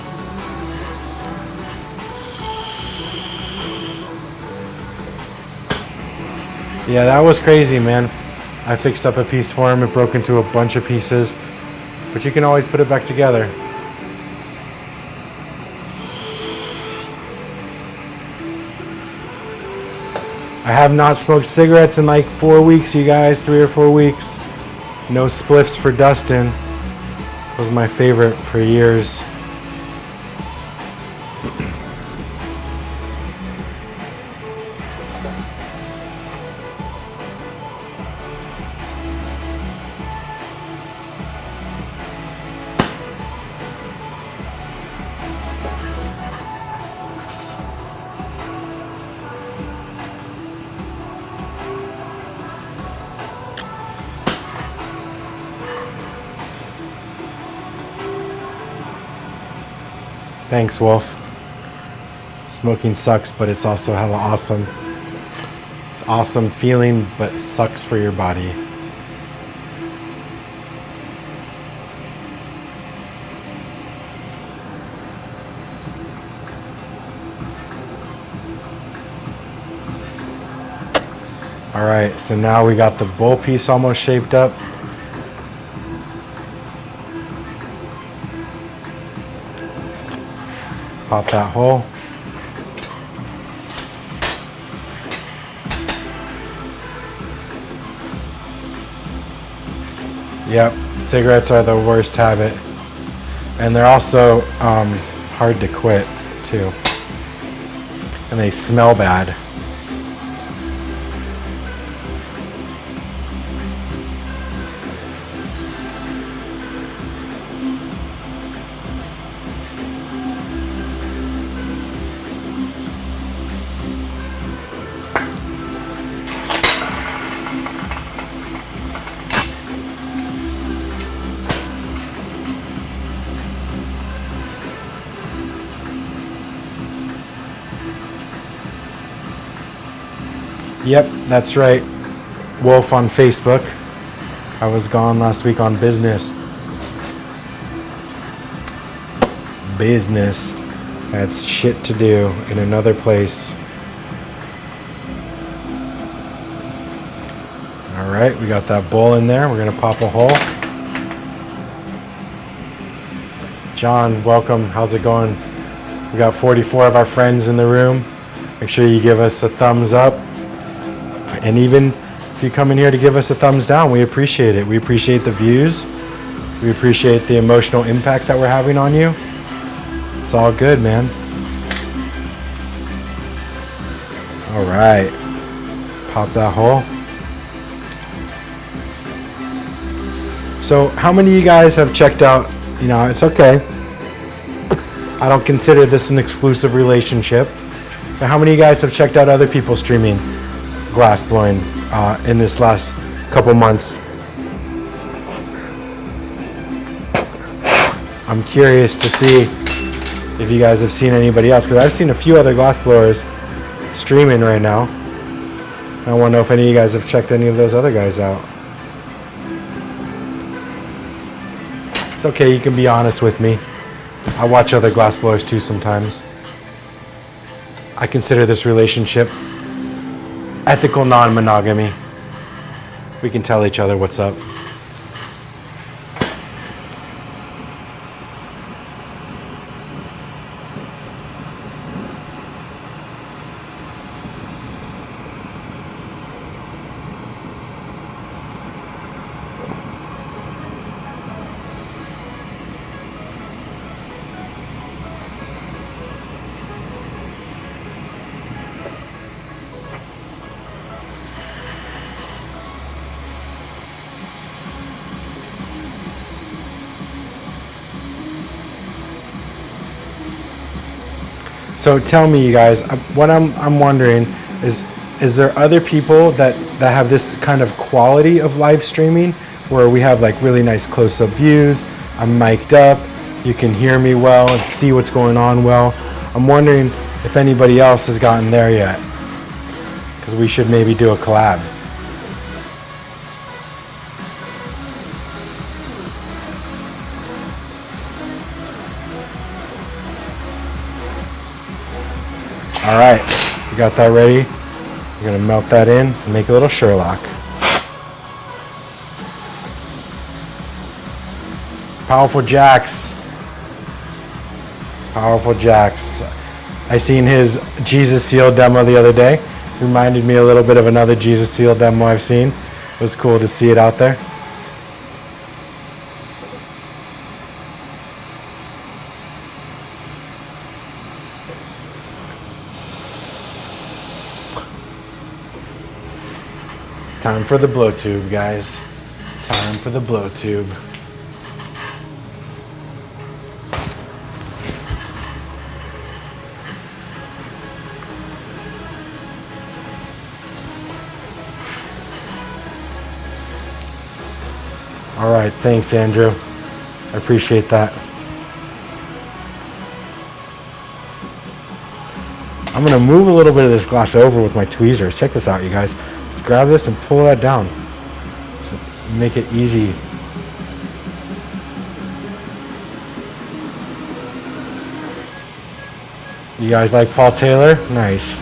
Speaker 1: Yeah, that was crazy, man. I fixed up a piece for him. It broke into a bunch of pieces, but you can always put it back together. I have not smoked cigarettes in like 4 weeks, you guys, 3 or 4 weeks. No spliffs for Dustin. Was my favorite for years. Thanks, Wolf. Smoking sucks, but it's also hella awesome. It's awesome feeling, but sucks for your body. All right, so now we got the bowl piece almost shaped up. Pop that hole. Yep, cigarettes are the worst habit. And they're also hard to quit too. And they smell bad. Yep, that's right. Wolf on Facebook. I was gone last week on business. Business. That's shit to do in another place. All right, we got that bowl in there. We're gonna pop a hole. John, welcome. How's it going? We got 44 of our friends in the room. Make sure you give us a thumbs up. And even if you come in here to give us a thumbs down, we appreciate it. We appreciate the views. We appreciate the emotional impact that we're having on you. It's all good, man. All right. Pop that hole. So how many of you guys have checked out, it's okay. I don't consider this an exclusive relationship. But how many of you guys have checked out other people streaming glass blowing in this last couple months? I'm curious to see if you guys have seen anybody else, because I've seen a few other glass blowers streaming right now. I want to know if any of you guys have checked any of those other guys out. It's okay, you can be honest with me. I watch other glass blowers too sometimes. I consider this relationship ethical non-monogamy. We can tell each other what's up. So tell me, you guys, what I'm wondering is there other people that have this kind of quality of live streaming where we have like really nice close-up views, I'm mic'd up, you can hear me well and see what's going on well? I'm wondering if anybody else has gotten there yet, because we should maybe do a collab. All right, we got that ready. We're gonna melt that in and make a little Sherlock. Powerful Jax. Powerful Jax. I seen his Jesus Seal demo the other day. Reminded me a little bit of another Jesus Seal demo I've seen. It was cool to see it out there. Time for the blow tube, guys. Time for the blow tube. All right, thanks, Andrew. I appreciate that. I'm gonna move a little bit of this glass over with my tweezers. Check this out, you guys. Just grab this and pull that down. Just make it easy. You guys like Paul Taylor? Nice.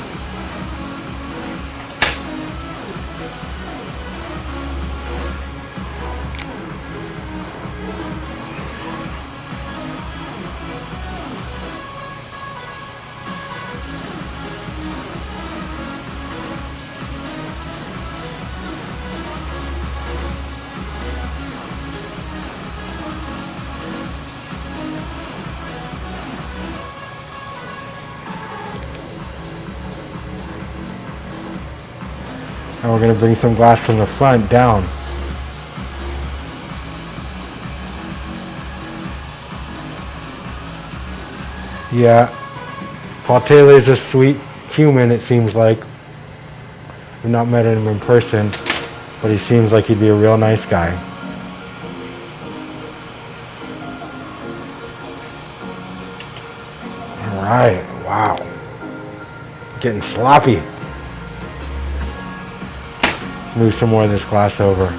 Speaker 1: And we're going to bring some glass from the front down. Yeah, Paul Taylor is a sweet human, it seems like. I've not met him in person, but he seems like he'd be a real nice guy. All right, wow. Getting sloppy. Move some more of this glass over.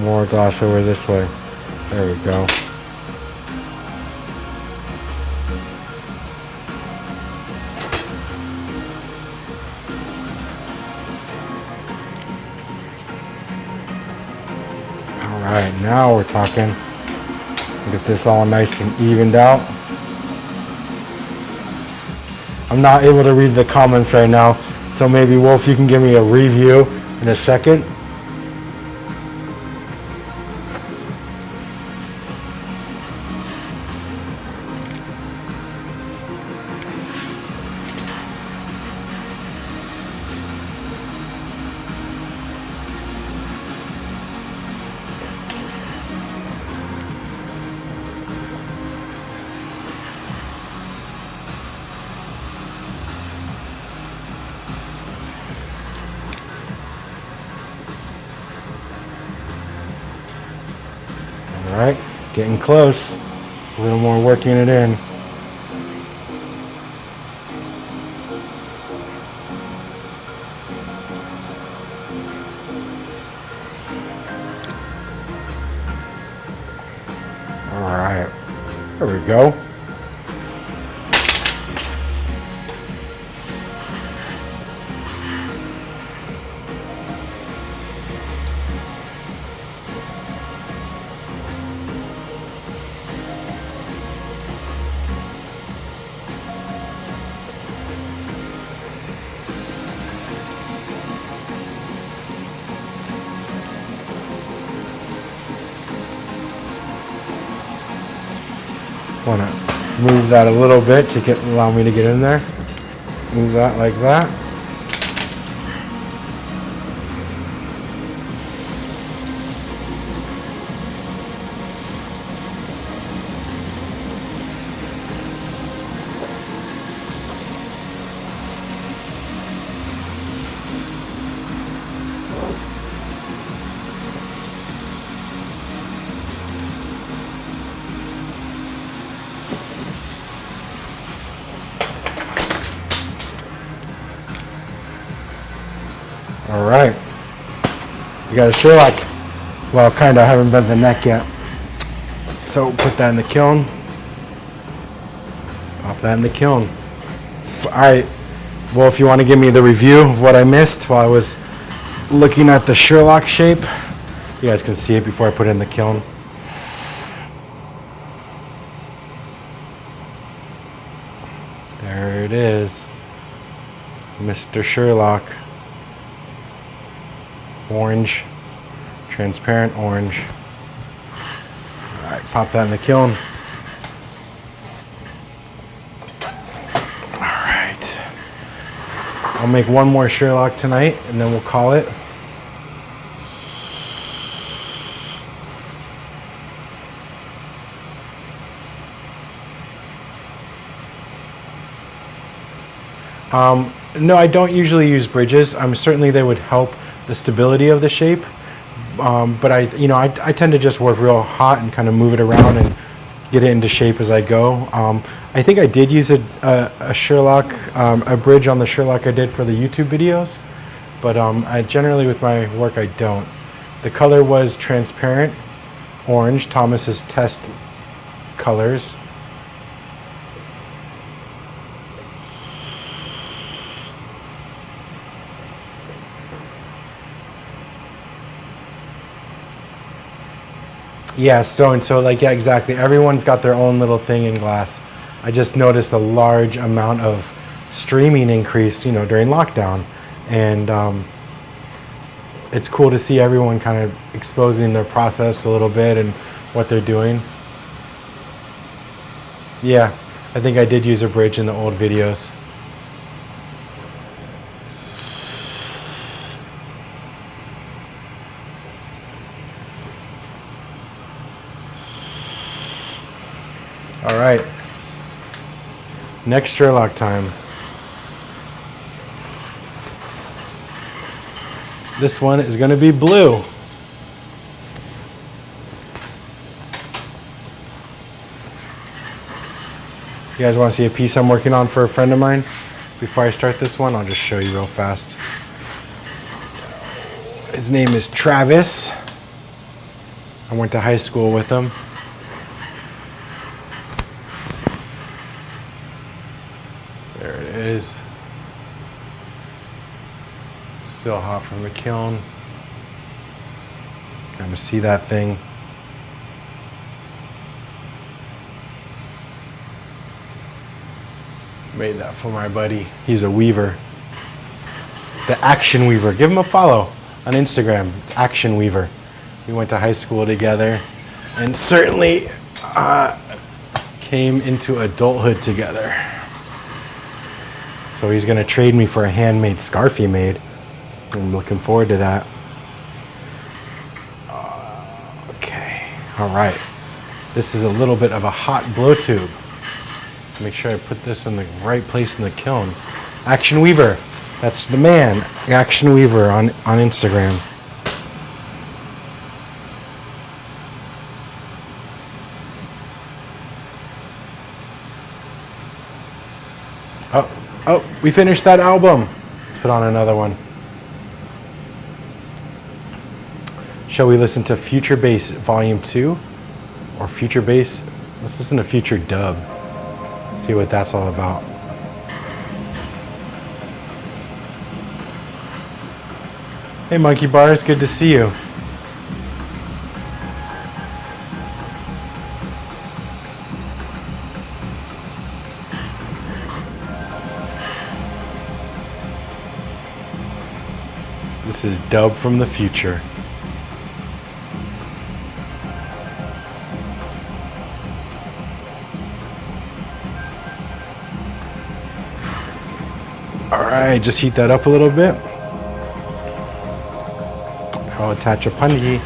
Speaker 1: More glass over this way. There we go. All right, now we're talking. Get this all nice and evened out. I'm not able to read the comments right now, so maybe Wolf, you can give me a review in a second. All right, getting close. A little more working it in. All right, there we go. Want to move that a little bit to allow me to get in there. Move that like that. All right, you got a Sherlock. Well, kind of, I haven't bent the neck yet. So put that in the kiln. Pop that in the kiln. All right, well, if you want to give me the review of what I missed while I was looking at the Sherlock shape, you guys can see it before I put it in the kiln. There it is, Mr. Sherlock. Orange, transparent orange. All right, pop that in the kiln. All right, I'll make one more Sherlock tonight and then we'll call it. No, I don't usually use bridges. Certainly they would help the stability of the shape, but I tend to just work real hot and kind of move it around and get it into shape as I go. I think I did use a Sherlock, a bridge on the Sherlock I did for the YouTube videos, but I generally with my work I don't. The color was transparent orange, Thomas's test colors. Yeah, stone. So like, yeah, exactly. Everyone's got their own little thing in glass. I just noticed a large amount of streaming increase, during lockdown. And it's cool to see everyone kind of exposing their process a little bit and what they're doing. Yeah, I think I did use a bridge in the old videos. All right, next Sherlock time. This one is going to be blue. You guys want to see a piece I'm working on for a friend of mine? Before I start this one, I'll just show you real fast. His name is Travis. I went to high school with him. There it is. Still hot from the kiln. Kind of see that thing. Made that for my buddy. He's a weaver. The Action Weaver. Give him a follow on Instagram. It's Action Weaver. We went to high school together and certainly came into adulthood together. So he's going to trade me for a handmade scarf he made. I'm looking forward to that. Okay, all right. This is a little bit of a hot blow tube. Make sure I put this in the right place in the kiln. Action Weaver, that's the man. Action Weaver on Instagram. Oh, we finished that album. Let's put on another one. Shall we listen to Future Bass Volume 2? Or Future Bass? Let's listen to Future Dub. See what that's all about. Hey Monkey Bars, good to see you. This is Dub from the Future. Alright, just heat that up a little bit. I'll attach a punji.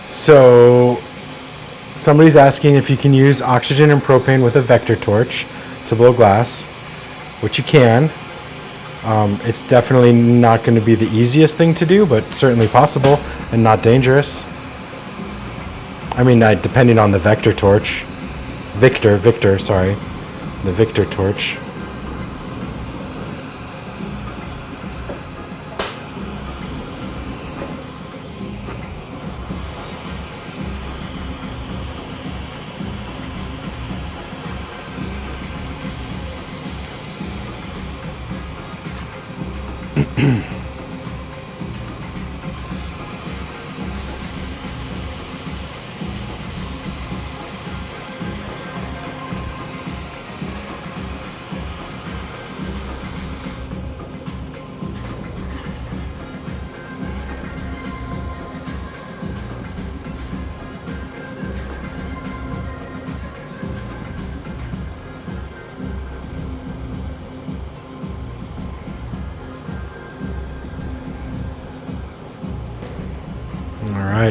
Speaker 1: So somebody's asking if you can use oxygen and propane with a vector torch to blow glass, which you can. It's definitely not going to be the easiest thing to do, but certainly possible and not dangerous. I mean, depending on the vector torch. Victor, sorry. The Victor torch.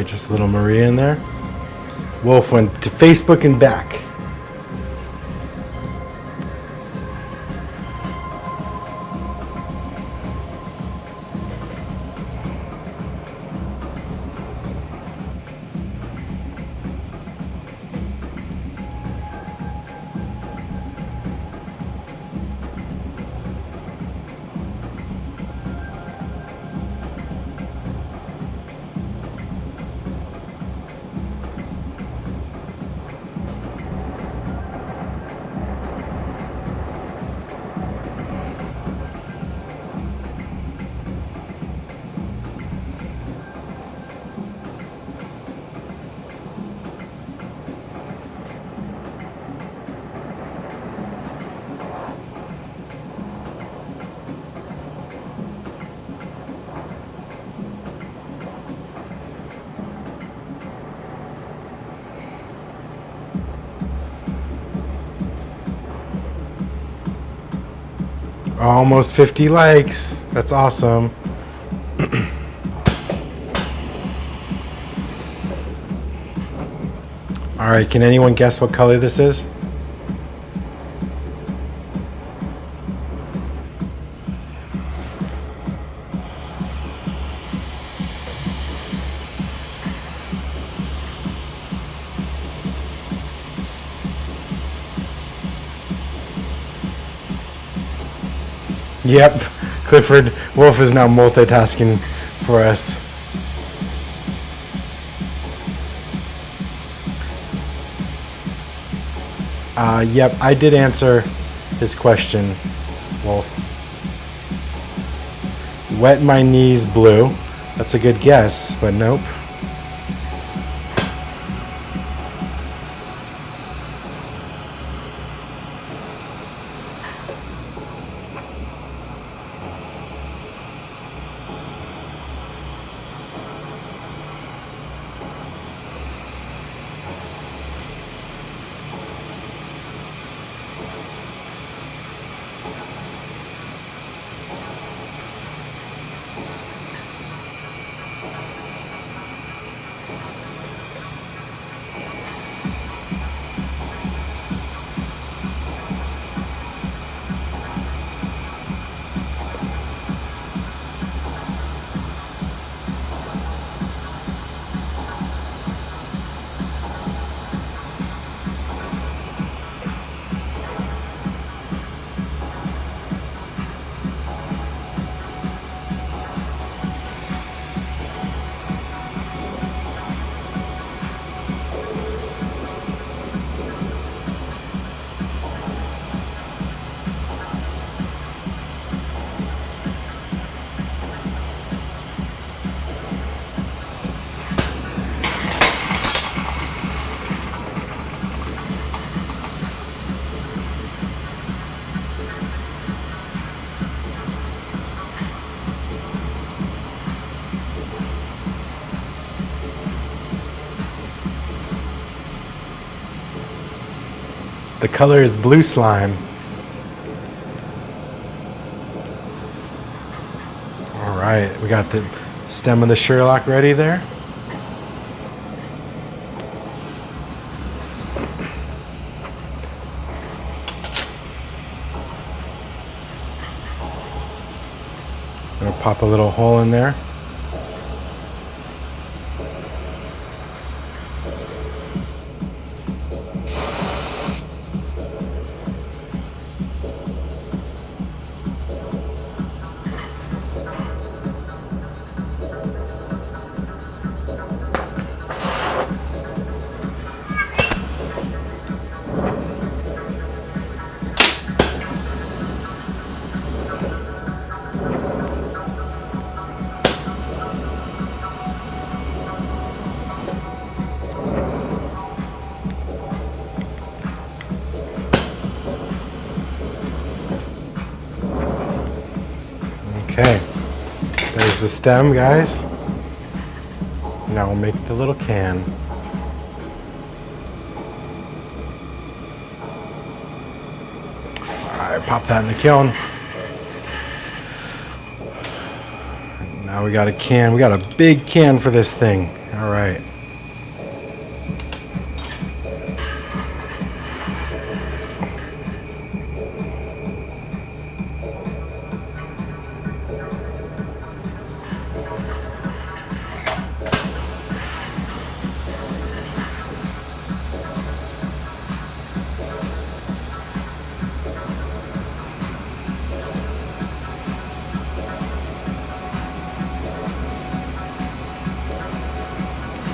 Speaker 1: right, just a little Maria in there. Wolf went to Facebook and back. Almost 50 likes. That's awesome. All right, can anyone guess what color this is? Yep, Clifford Wolf is now multitasking for us. Yep, I did answer his question, Wolf. Wet my knees blue. That's a good guess, but nope. The color is blue slime. All right, we got the stem of the Sherlock ready there. Gonna pop a little hole in there. Okay, there's the stem, guys. Now we'll make the little can. All right, pop that in the kiln. Now we got a can. We got a big can for this thing. All right.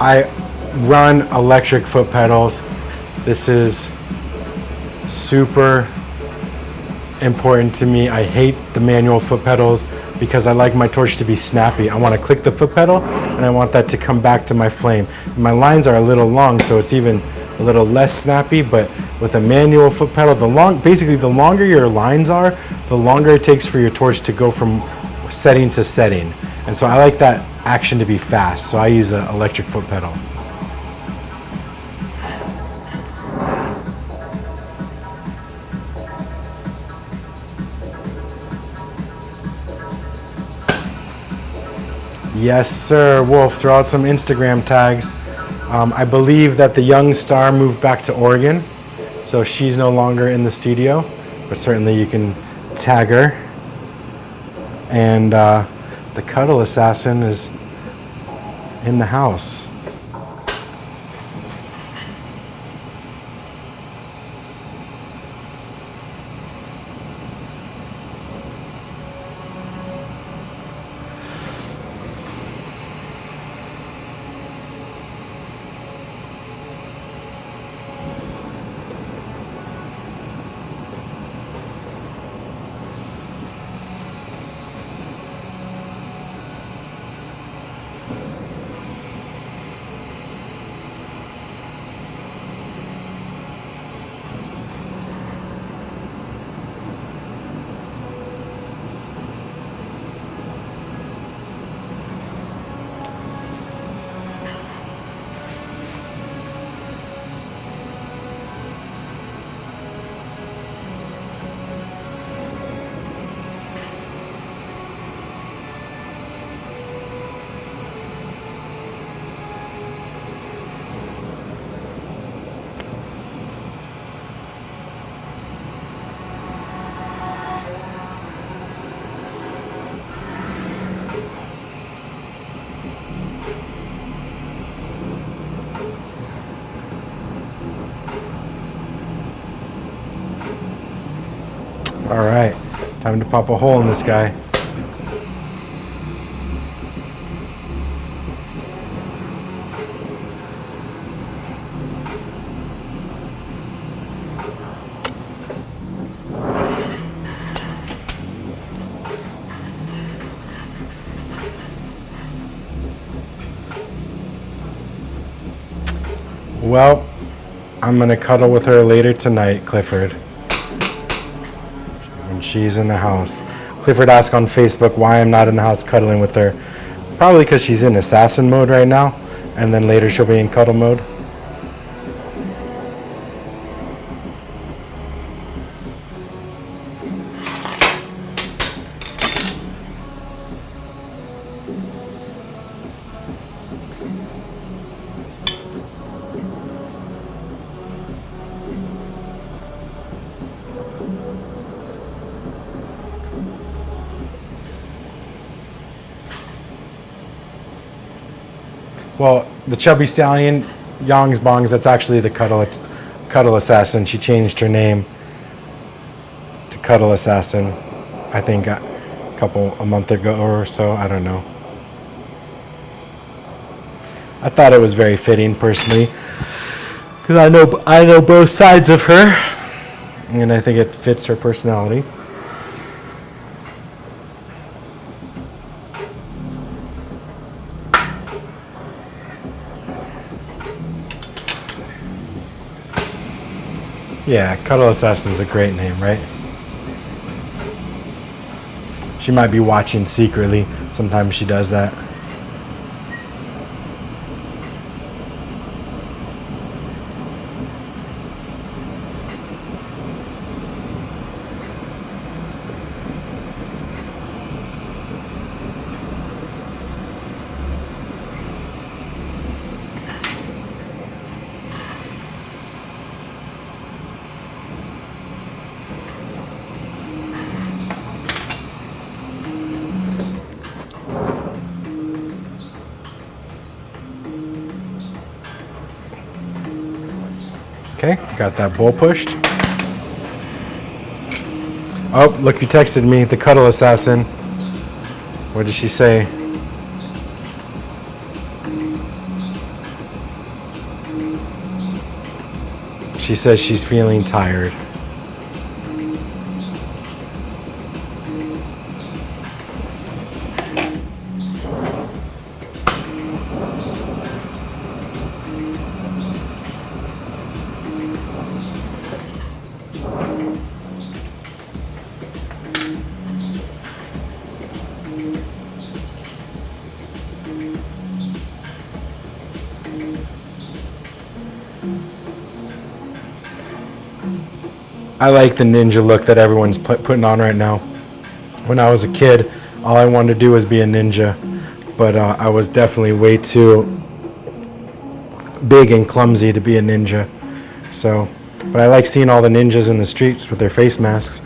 Speaker 1: I run electric foot pedals. This is super important to me. I hate the manual foot pedals because I like my torch to be snappy. I want to click the foot pedal and I want that to come back to my flame. My lines are a little long, so it's even a little less snappy, but with a manual foot pedal, basically the longer your lines are, the longer it takes for your torch to go from setting to setting. And so I like that action to be fast, so I use an electric foot pedal. Yes, sir, Wolf. Throw out some Instagram tags. I believe that the young star moved back to Oregon, so she's no longer in the studio, but certainly you can tag her. And the Cuddle Assassin is in the house. All right, time to pop a hole in this guy. Well, I'm gonna cuddle with her later tonight, Clifford. When she's in the house. Clifford asked on Facebook why I'm not in the house cuddling with her. Probably because she's in assassin mode right now, and then later she'll be in cuddle mode. Well, the Chubby Stallion, Yong's Bongs, that's actually the Cuddle Assassin. She changed her name to Cuddle Assassin, I think a month ago or so, I don't know. I thought it was very fitting, personally, because I know both sides of her, and I think it fits her personality. Yeah, Cuddle Assassin's a great name, right? She might be watching secretly. Sometimes she does that. Okay, got that bowl pushed. Oh, look who texted me, the cuddle assassin. What did she say? She says she's feeling tired. I like the ninja look that everyone's putting on right now. When I was a kid, all I wanted to do was be a ninja, but I was definitely way too big and clumsy to be a ninja. So, but I like seeing all the ninjas in the streets with their face masks.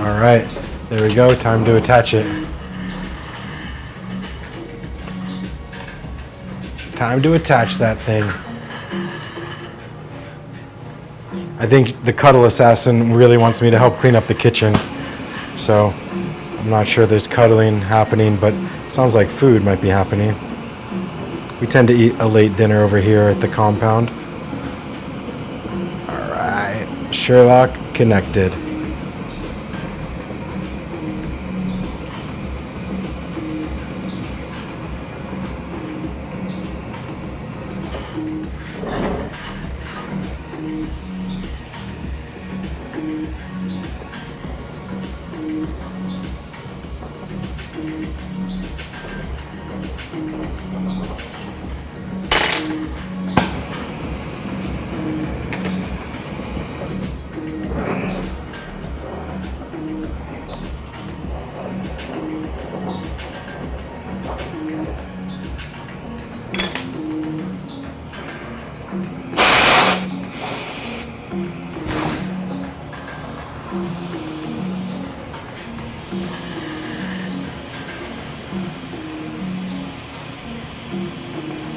Speaker 1: All right, there we go, time to attach it. Time to attach that thing. I think the cuddle assassin really wants me to help clean up the kitchen. So I'm not sure there's cuddling happening, but it sounds like food might be happening. We tend to eat a late dinner over here at the compound. All right, Sherlock connected.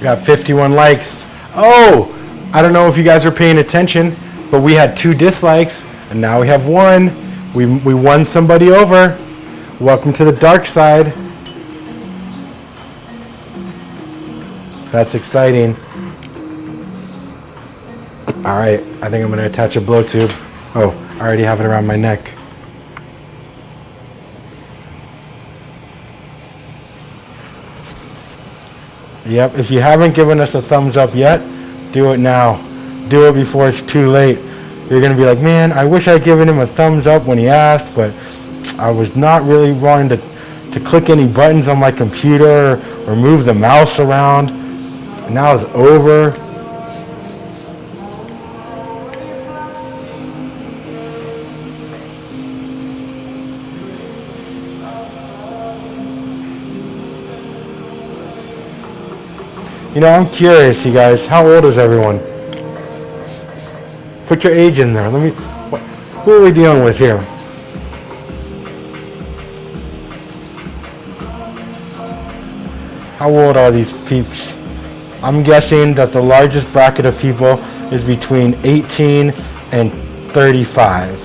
Speaker 1: Got 51 likes. Oh, I don't know if you guys are paying attention, but we had 2 dislikes, and now we have 1. We won somebody over. Welcome to the dark side. That's exciting. All right, I think I'm gonna attach a blow tube. Oh, I already have it around my neck. Yep, if you haven't given us a thumbs up yet, do it now. Do it before it's too late. You're gonna be like, man, I wish I'd given him a thumbs up when he asked, but I was not really wanting to click any buttons on my computer or move the mouse around. Now it's over. You know, I'm curious, you guys. How old is everyone? Put your age in there. Who are we dealing with here? How old are these peeps? I'm guessing that the largest bracket of people is between 18 and 35.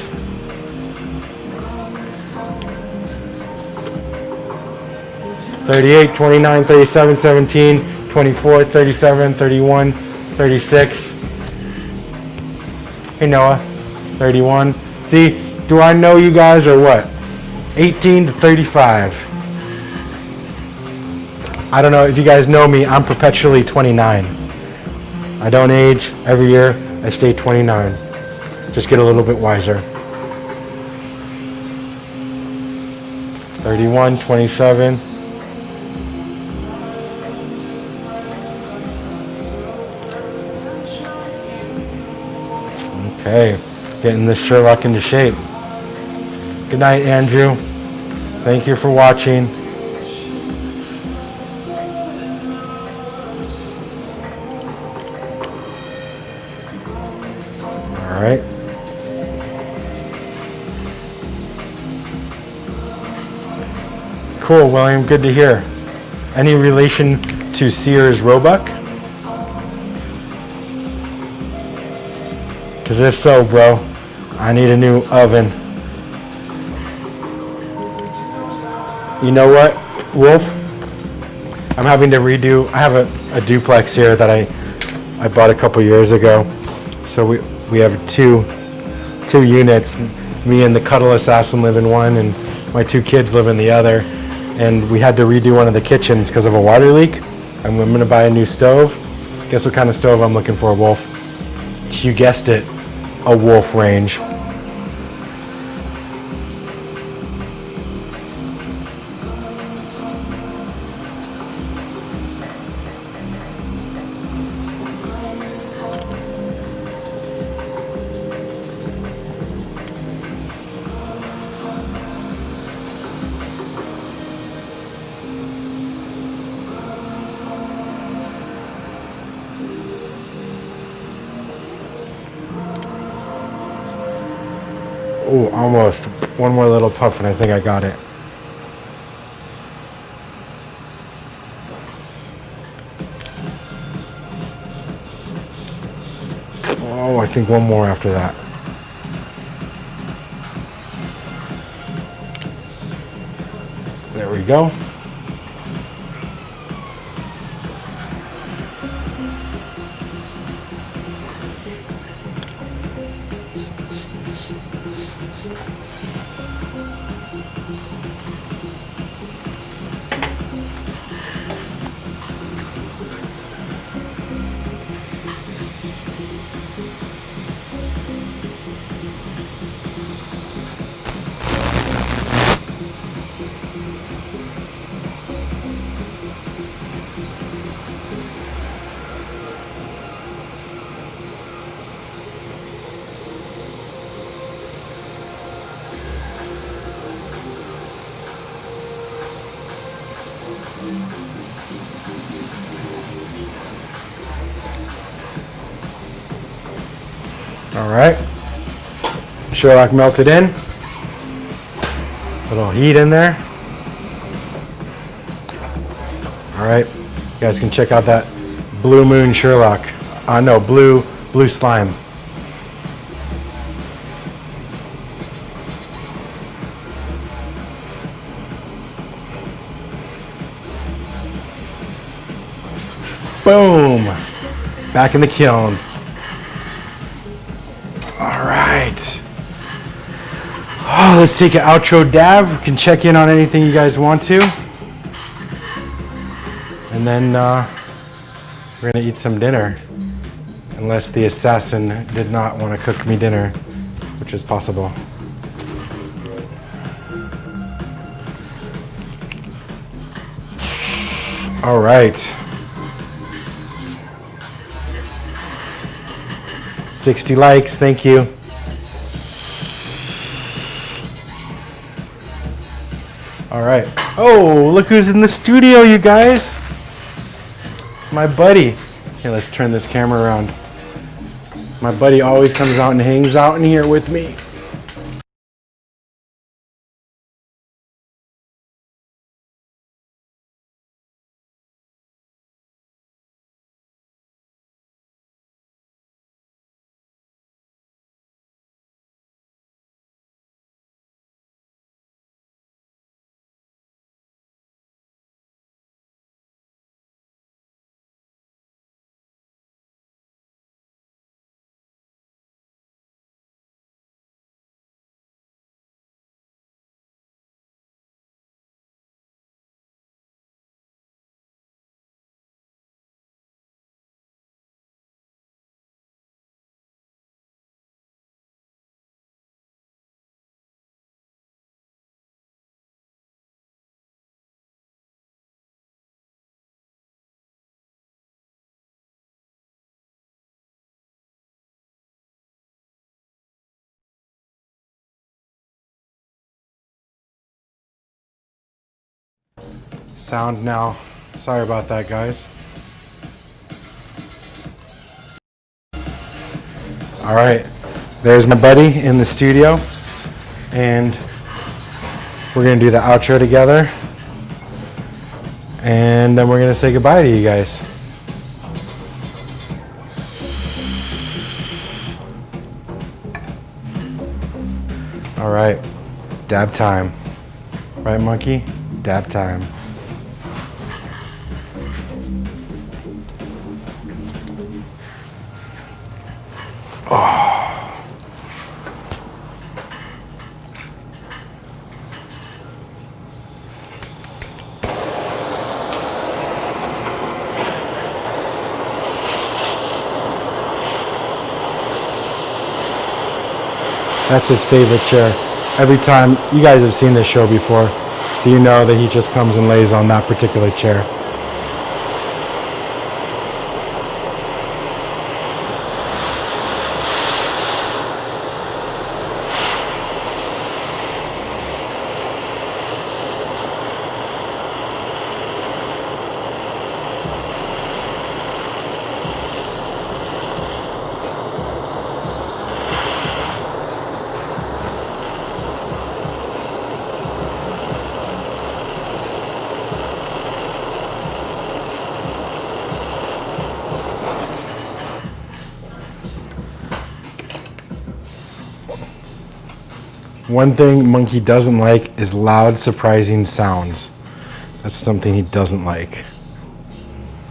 Speaker 1: (38, 29, 37, 17, 24, 37, 31, 36. Hey Noah, 31. See, do I know you guys or what? 18 to 35. I don't know if you guys know me, I'm perpetually 29. I don't age. Every year I stay 29. Just get a little bit wiser. 31, 27. Okay, getting this Sherlock into shape. Good night, Andrew. Thank you for watching. All right. Cool, William. Good to hear. Any relation to Sears Roebuck? Because if so, bro, I need a new oven. You know what, Wolf? I'm having to redo. I have a duplex here that I bought a couple years ago. So we have two units. Me and the Cuddle Assassin live in one, and my two kids live in the other. And we had to redo one of the kitchens because of a water leak. And I'm gonna buy a new stove. Guess what kind of stove I'm looking for, Wolf? You guessed it, a Wolf range. Oh, almost. One more little puff and I think I got it. Oh, I think one more after that. There we go. All right. Sherlock melted in. Little heat in there. All right. You guys can check out that Blue Moon Sherlock. No, blue slime. Boom. Back in the kiln. All right. Oh, let's take an outro dab. We can check in on anything you guys want to. And then we're gonna eat some dinner. Unless the assassin did not want to cook me dinner, which is possible. All right. 60 likes, thank you. All right. Oh, look who's in the studio, you guys. It's my buddy. Okay, let's turn this camera around. My buddy always comes out and hangs out in here with me. Sound now. Sorry about that, guys. All right, there's my buddy in the studio, and we're gonna do the outro together, and then we're gonna say goodbye to you guys. All right, dab time. Right, monkey? Dab time. That's his favorite chair. Every time, you guys have seen this show before, so you know that he just comes and lays on that particular chair. One thing Monkey doesn't like is loud, surprising sounds. That's something he doesn't like.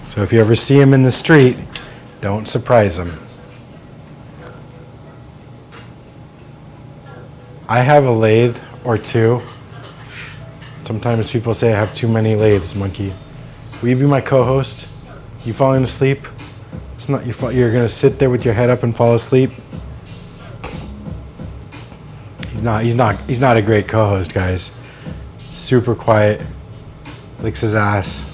Speaker 1: So if you ever see him in the street, don't surprise him. I have a lathe or two. Sometimes people say I have too many lathes, Monkey. Will you be my co-host? You falling asleep? It's not your fault. You're gonna sit there with your head up and fall asleep? He's not a great co-host, guys. Super quiet, licks his ass.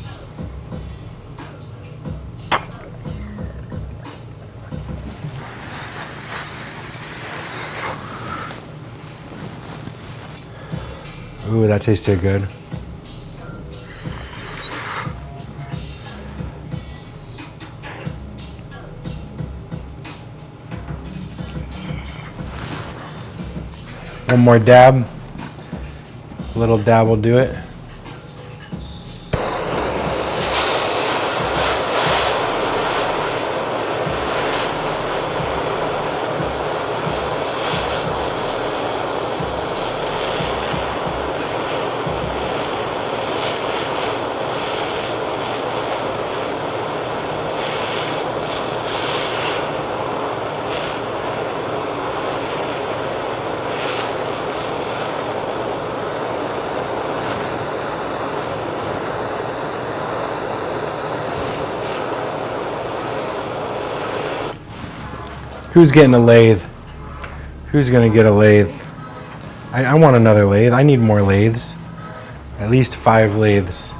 Speaker 1: Ooh, that tasted good. One more dab. A little dab will do it. Who's getting a lathe? Who's gonna get a lathe? I want another lathe. I need more lathes. At least 5 lathes.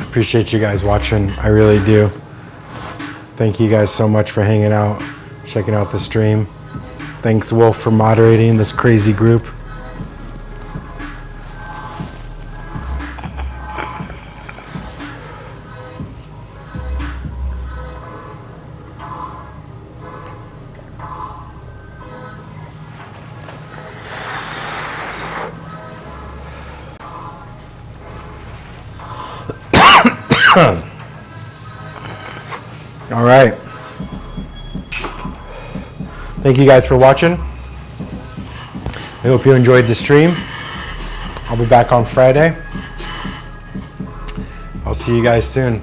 Speaker 1: Appreciate you guys watching. I really do. Thank you guys so much for hanging out, checking out the stream. Thanks, Wolf, for moderating this crazy group. All right. Thank you guys for watching. I hope you enjoyed the stream. I'll be back on Friday. I'll see you guys soon.